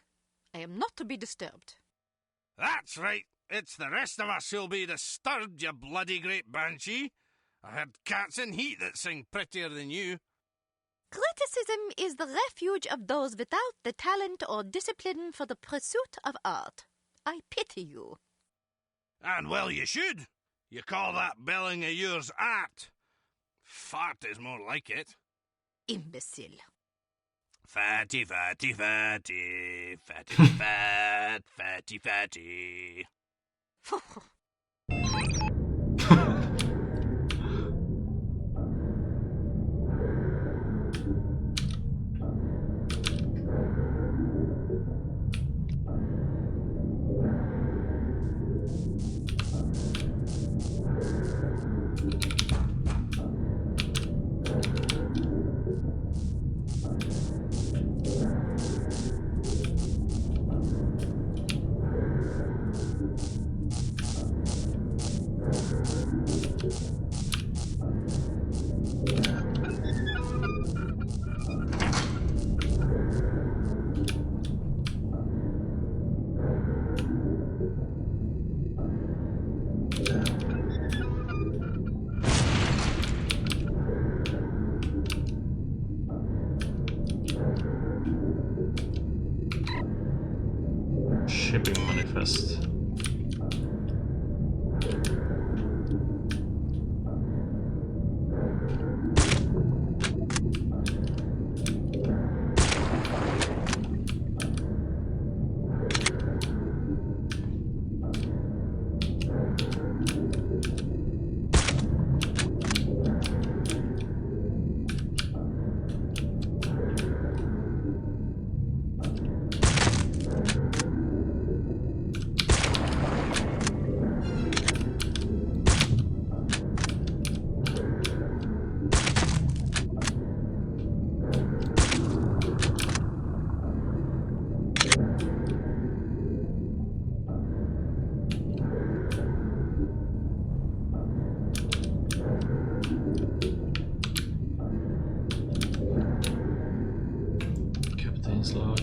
I am not to be disturbed. That's right. It's the rest of us who'll be disturbed, you bloody great banshee. I heard cats in heat that sing prettier than you. Criticism is the refuge of those without the talent or discipline for the pursuit of art. I pity you. And well you should. You call that belling of yours art. Fart is more like it. Imbecile. Fatty, fatty, fatty. Fatty, fat, fatty, fatty. Shipping manifest. Captain's log.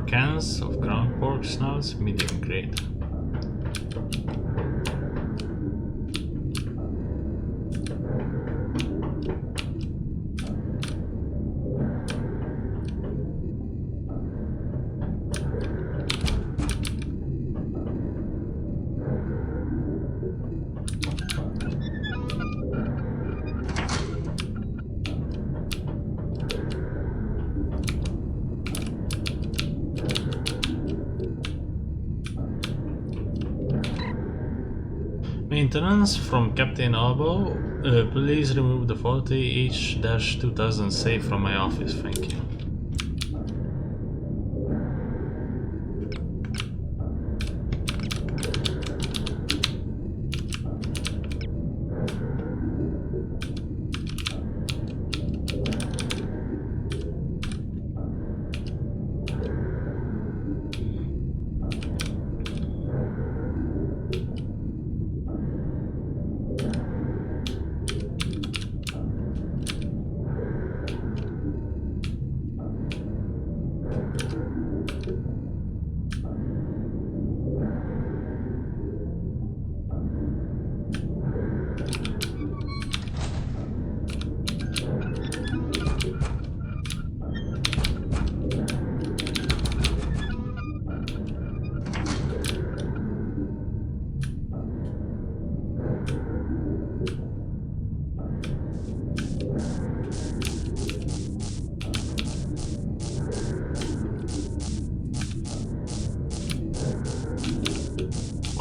Cans of ground pork snouts, medium grade. Maintenance from Captain Abo. Please remove the 40H-2000 safe from my office, thank you.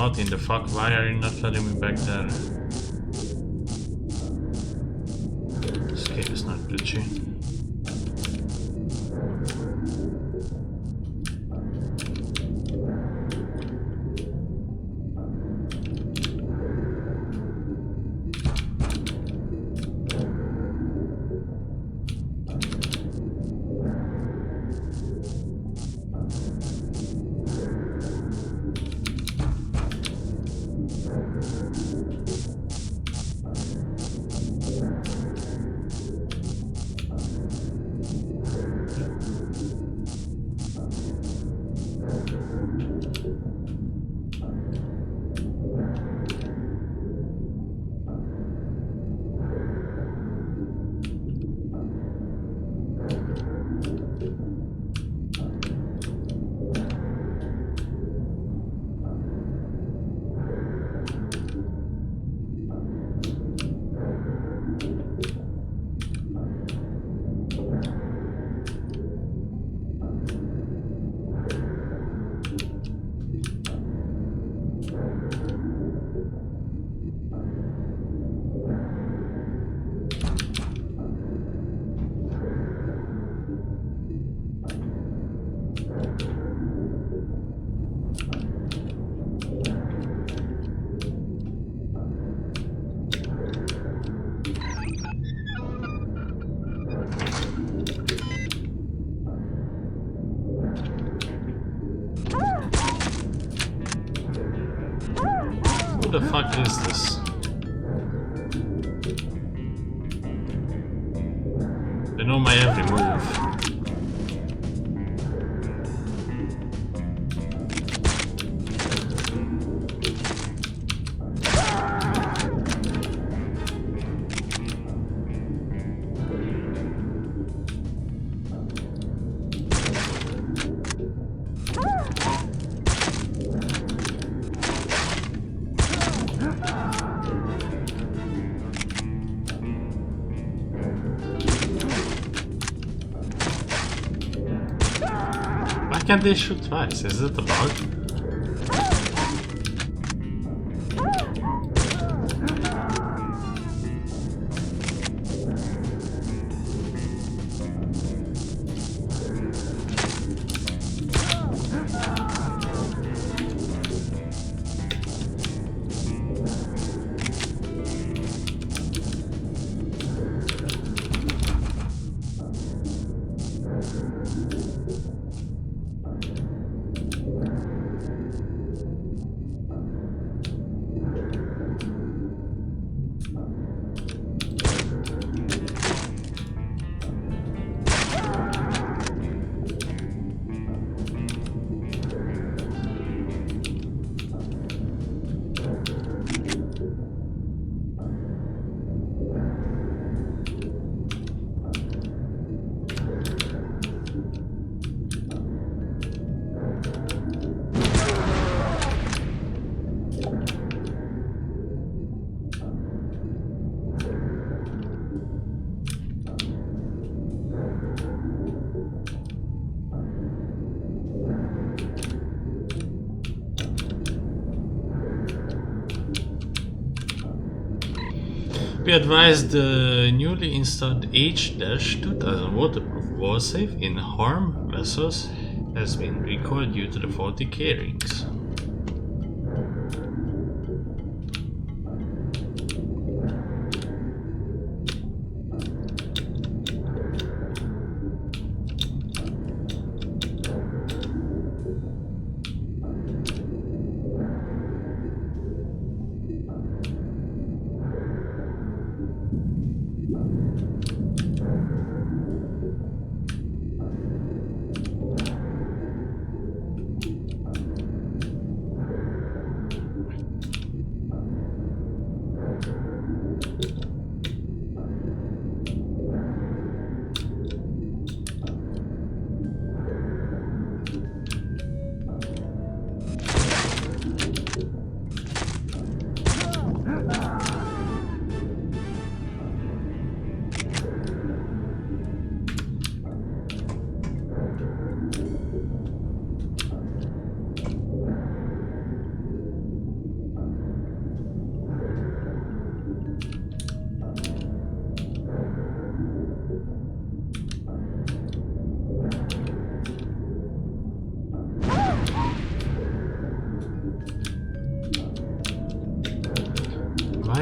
What in the fuck? Why are you not letting me back there? This game is not glitchy. What the fuck is this? They know my every move. Why can't they shoot twice? Is it a bug? We advised the newly installed H-2000 waterproof wall safe in harm vessels has been recalled due to the faulty K-rings.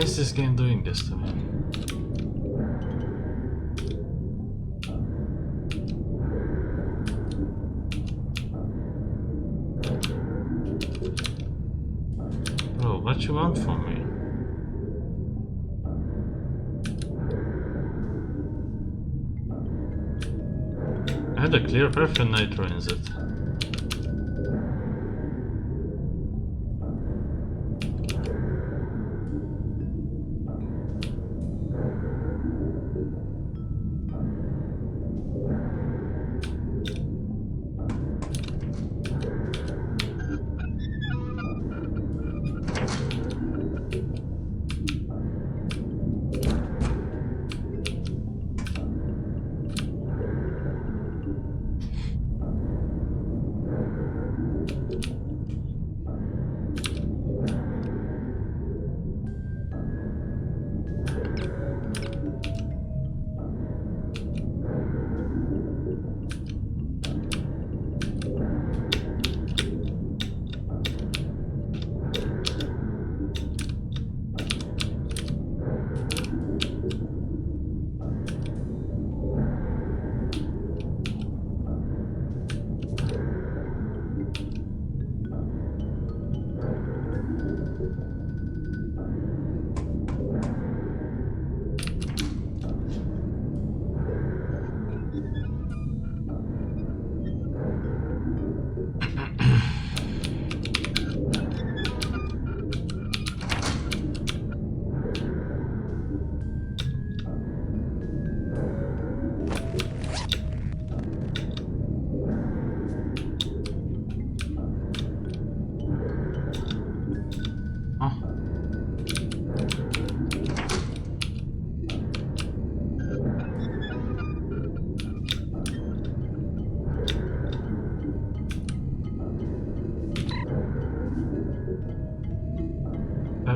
Why is this game doing this to me? Bro, what you want from me? I had a clear perfume nitro in it.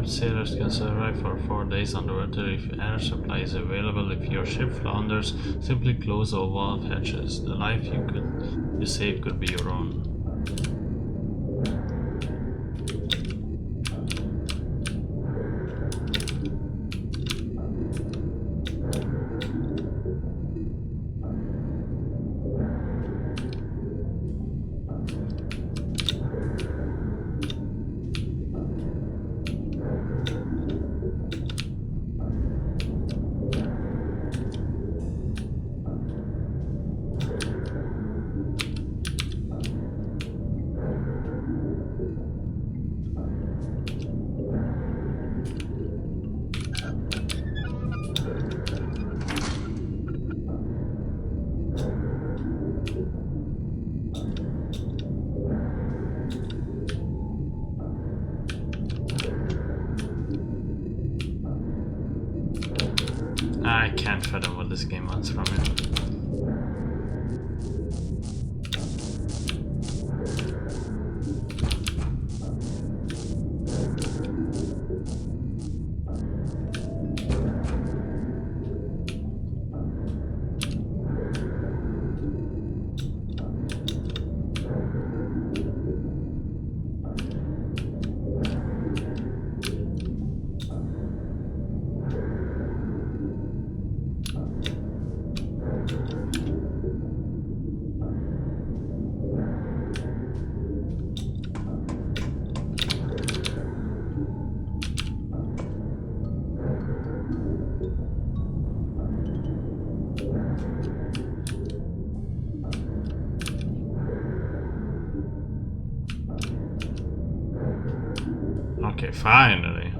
Sailors can survive for 4 days underwater if air supply is available. If your ship flounders, simply close all valve hatches. The life you save could be your own. I can't fathom what this game wants from me. Okay, finally.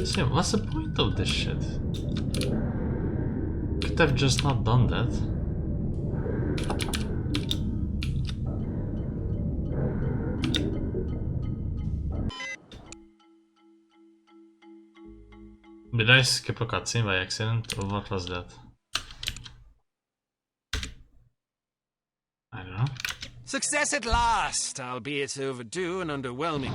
So, what's the point of this shit? Could have just not done that. Did I skip a cutscene by accident, or what was that? I don't know. Success at last, albeit overdue and underwhelming.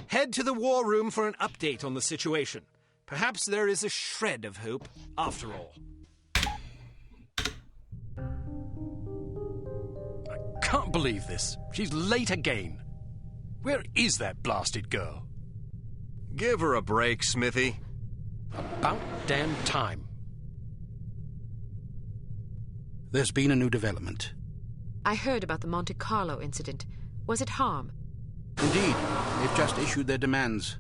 Head to the war room for an update on the situation. Perhaps there is a shred of hope after all. can't believe this. She's late again. Where is that blasted girl? Give her a break, Smithy. About damn time. There's been a new development. I heard about the Monte Carlo incident. Was it harm? Indeed, they've just issued their demands.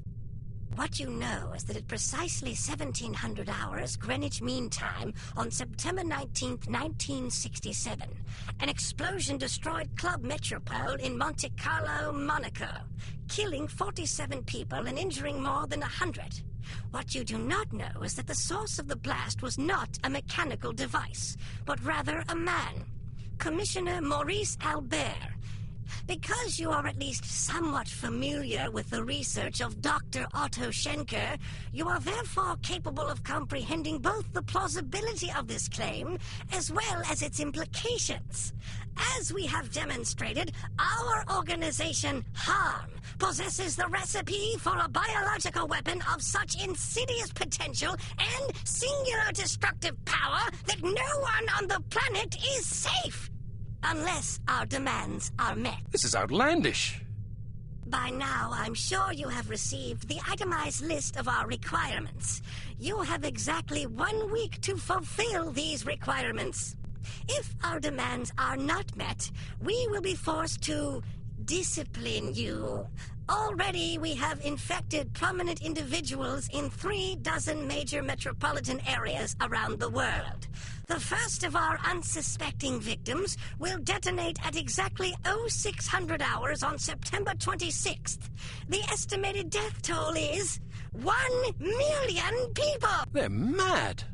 What you know is that at precisely 1700 hours Greenwich Mean Time on September 19th, 1967, an explosion destroyed Club Metropole in Monte Carlo, Monaco, killing 47 people and injuring more than 100. What you do not know is that the source of the blast was not a mechanical device, but rather a man, Commissioner Maurice Albert. Because you are at least somewhat familiar with the research of Dr. Otto Schenker, you are therefore capable of comprehending both the plausibility of this claim as well as its implications. As we have demonstrated, our organization, HARM, possesses the recipe for a biological weapon of such insidious potential and singular destructive power that no one on the planet is safe. Unless our demands are met. This is outlandish. By now, I'm sure you have received the itemized list of our requirements. You have exactly 1 week to fulfill these requirements. If our demands are not met, we will be forced to discipline you. Already, we have infected prominent individuals in 36 major metropolitan areas around the world. The first of our unsuspecting victims will detonate at exactly 0600 hours on September 26th. The estimated death toll is 1 million people! They're mad!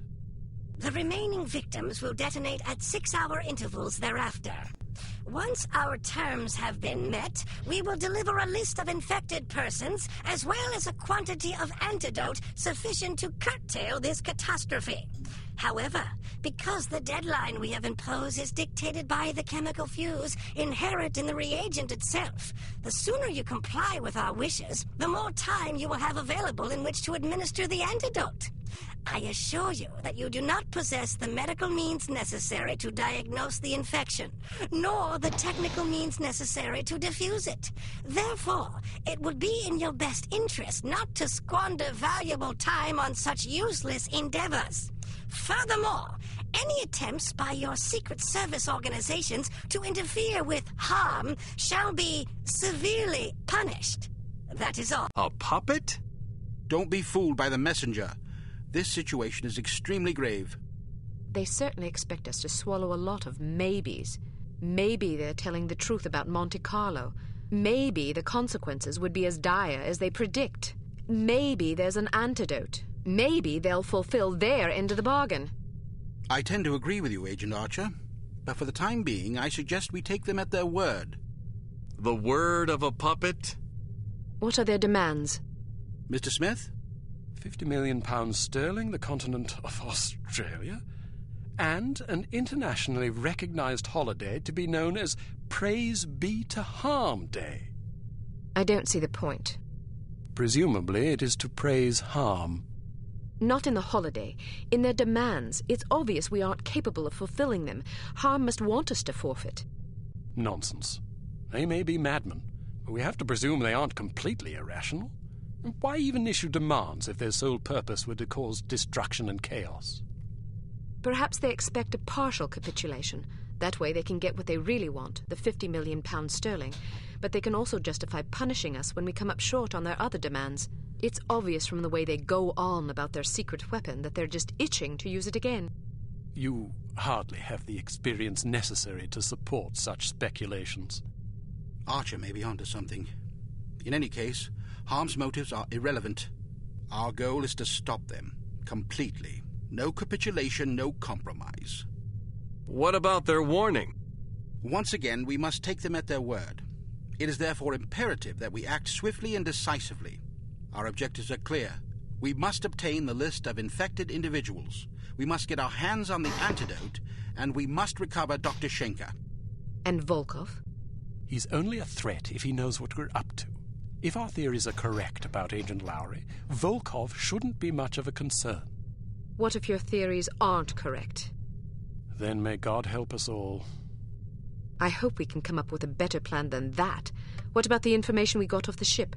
The remaining victims will detonate at 6-hour intervals thereafter. Once our terms have been met, we will deliver a list of infected persons as well as a quantity of antidote sufficient to curtail this catastrophe. However, because the deadline we have imposed is dictated by the chemical fuse inherent in the reagent itself, the sooner you comply with our wishes, the more time you will have available in which to administer the antidote. I assure you that you do not possess the medical means necessary to diagnose the infection, nor the technical means necessary to diffuse it. Therefore, it would be in your best interest not to squander valuable time on such useless endeavors. Furthermore, any attempts by your Secret Service organizations to interfere with HARM shall be severely punished. That is all. A puppet? Don't be fooled by the messenger. This situation is extremely grave. They certainly expect us to swallow a lot of maybes. Maybe they're telling the truth about Monte Carlo. Maybe the consequences would be as dire as they predict. Maybe there's an antidote. Maybe they'll fulfill their end of the bargain. I tend to agree with you, Agent Archer. But for the time being, I suggest we take them at their word. The word of a puppet? What are their demands? Mr. Smith? 50 million pounds sterling, the continent of Australia, and an internationally recognized holiday to be known as Praise Be to Harm Day. I don't see the point. Presumably it is to praise harm. Not in the holiday. In their demands. It's obvious we aren't capable of fulfilling them. HARM must want us to forfeit. Nonsense. They may be madmen, but we have to presume they aren't completely irrational. Why even issue demands if their sole purpose were to cause destruction and chaos? Perhaps they expect a partial capitulation. That way they can get what they really want, the 50 million pounds sterling. But they can also justify punishing us when we come up short on their other demands. It's obvious from the way they go on about their secret weapon that they're just itching to use it again. You hardly have the experience necessary to support such speculations. Archer may be onto something. In any case, HARM's motives are irrelevant. Our goal is to stop them. Completely. No capitulation, no compromise. What about their warning? Once again, we must take them at their word. It is therefore imperative that we act swiftly and decisively. Our objectives are clear. We must obtain the list of infected individuals. We must get our hands on the antidote, and we must recover Dr. Schenker. And Volkov? He's only a threat if he knows what we're up to. If our theories are correct about Agent Lowry, Volkov shouldn't be much of a concern. What if your theories aren't correct? Then may God help us all. I hope we can come up with a better plan than that. What about the information we got off the ship?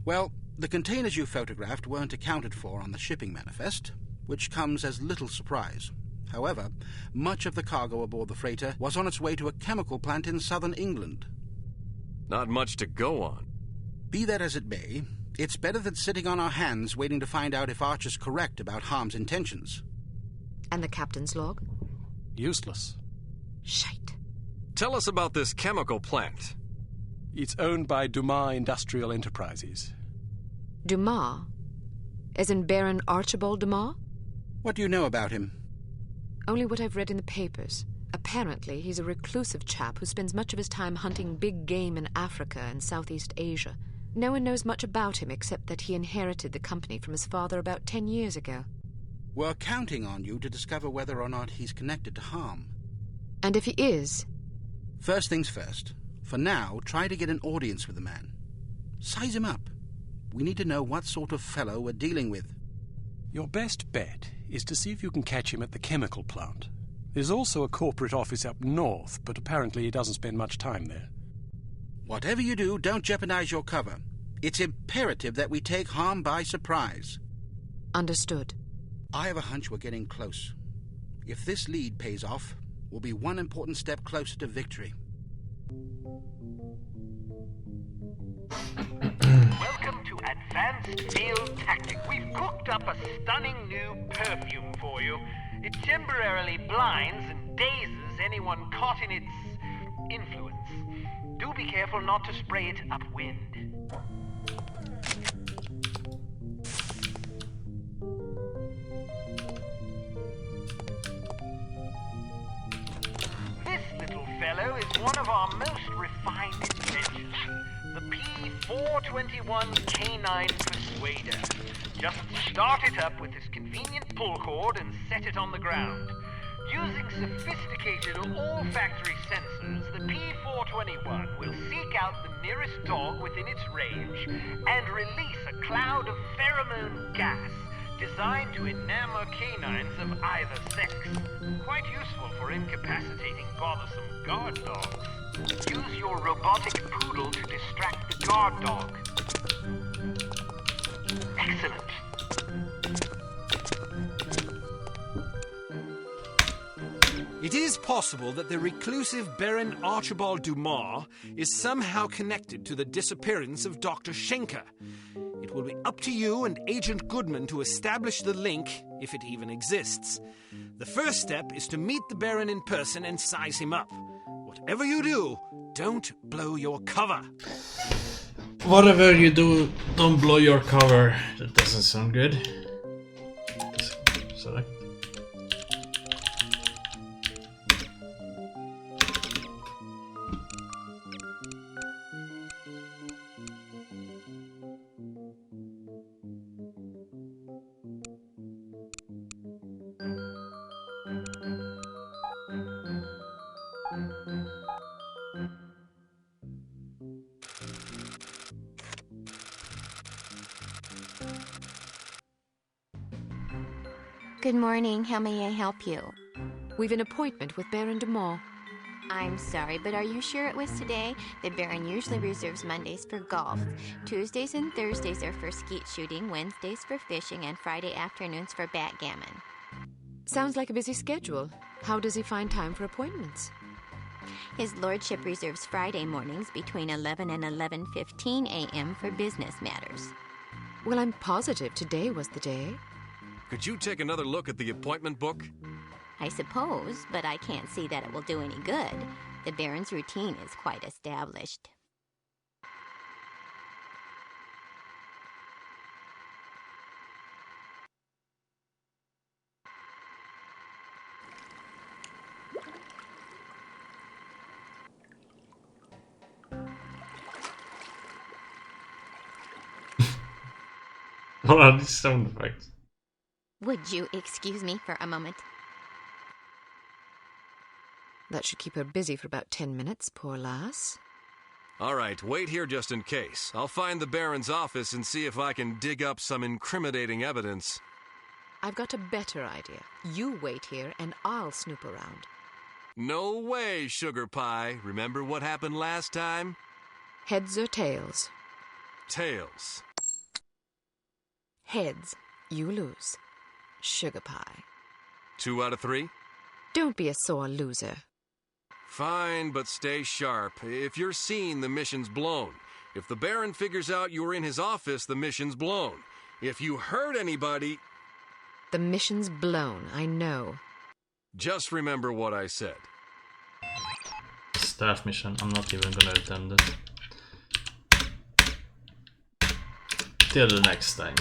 Well, the containers you photographed weren't accounted for on the shipping manifest, which comes as little surprise. However, much of the cargo aboard the freighter was on its way to a chemical plant in southern England. Not much to go on. Be that as it may, it's better than sitting on our hands waiting to find out if Archer's correct about Harm's intentions. And the captain's log? Useless. Shite. Tell us about this chemical plant. It's owned by Dumas Industrial Enterprises. Dumas? As in Baron Archibald Dumas? What do you know about him? Only what I've read in the papers. Apparently, he's a reclusive chap who spends much of his time hunting big game in Africa and Southeast Asia. No one knows much about him except that he inherited the company from his father about 10 years ago. We're counting on you to discover whether or not he's connected to Harm. And if he is? First things first. For now, try to get an audience with the man. Size him up. We need to know what sort of fellow we're dealing with. Your best bet is to see if you can catch him at the chemical plant. There's also a corporate office up north, but apparently he doesn't spend much time there. Whatever you do, don't jeopardize your cover. It's imperative that we take Harm by surprise. Understood. I have a hunch we're getting close. If this lead pays off, we'll be one important step closer to victory. Welcome to Advanced Field Tactic. We've cooked up a stunning new perfume for you. It temporarily blinds and dazes anyone caught in its influence. Do be careful not to spray it upwind. This little fellow is one of our most refined inventions, the P421 Canine Persuader. Just start it up with this convenient pull cord and set it on the ground. Using sophisticated olfactory sensors, the P421 will seek out the nearest dog within its range and release a cloud of pheromone gas designed to enamor canines of either sex. Quite useful for incapacitating bothersome guard dogs. Use your robotic poodle to distract the guard dog. Excellent. It is possible that the reclusive Baron Archibald Dumas is somehow connected to the disappearance of Dr. Schenker. It will be up to you and Agent Goodman to establish the link, if it even exists. The first step is to meet the Baron in person and size him up. Whatever you do, don't blow your cover. Whatever you do, don't blow your cover. That doesn't sound good. Select. Good morning. How may I help you? We've an appointment with Baron Dumas. I'm sorry, but are you sure it was today? The Baron usually reserves Mondays for golf. Tuesdays and Thursdays are for skeet shooting, Wednesdays for fishing, and Friday afternoons for backgammon. Sounds like a busy schedule. How does he find time for appointments? His lordship reserves Friday mornings between 11 and 11:15 a.m. for business matters. Well, I'm positive today was the day. Could you take another look at the appointment book? I suppose, but I can't see that it will do any good. The Baron's routine is quite established. What are these sound effects? Would you excuse me for a moment? That should keep her busy for about 10 minutes, poor lass. All right, wait here just in case. I'll find the Baron's office and see if I can dig up some incriminating evidence. I've got a better idea. You wait here and I'll snoop around. No way, Sugar Pie. Remember what happened last time? Heads or tails? Tails. Heads. You lose. Sugar Pie. 2 out of 3? Don't be a sore loser. Fine, but stay sharp. If you're seen, the mission's blown. If the Baron figures out you were in his office, the mission's blown. If you hurt anybody... The mission's blown, I know. Just remember what I said. Staff mission. I'm not even gonna attempt it. Till the next time.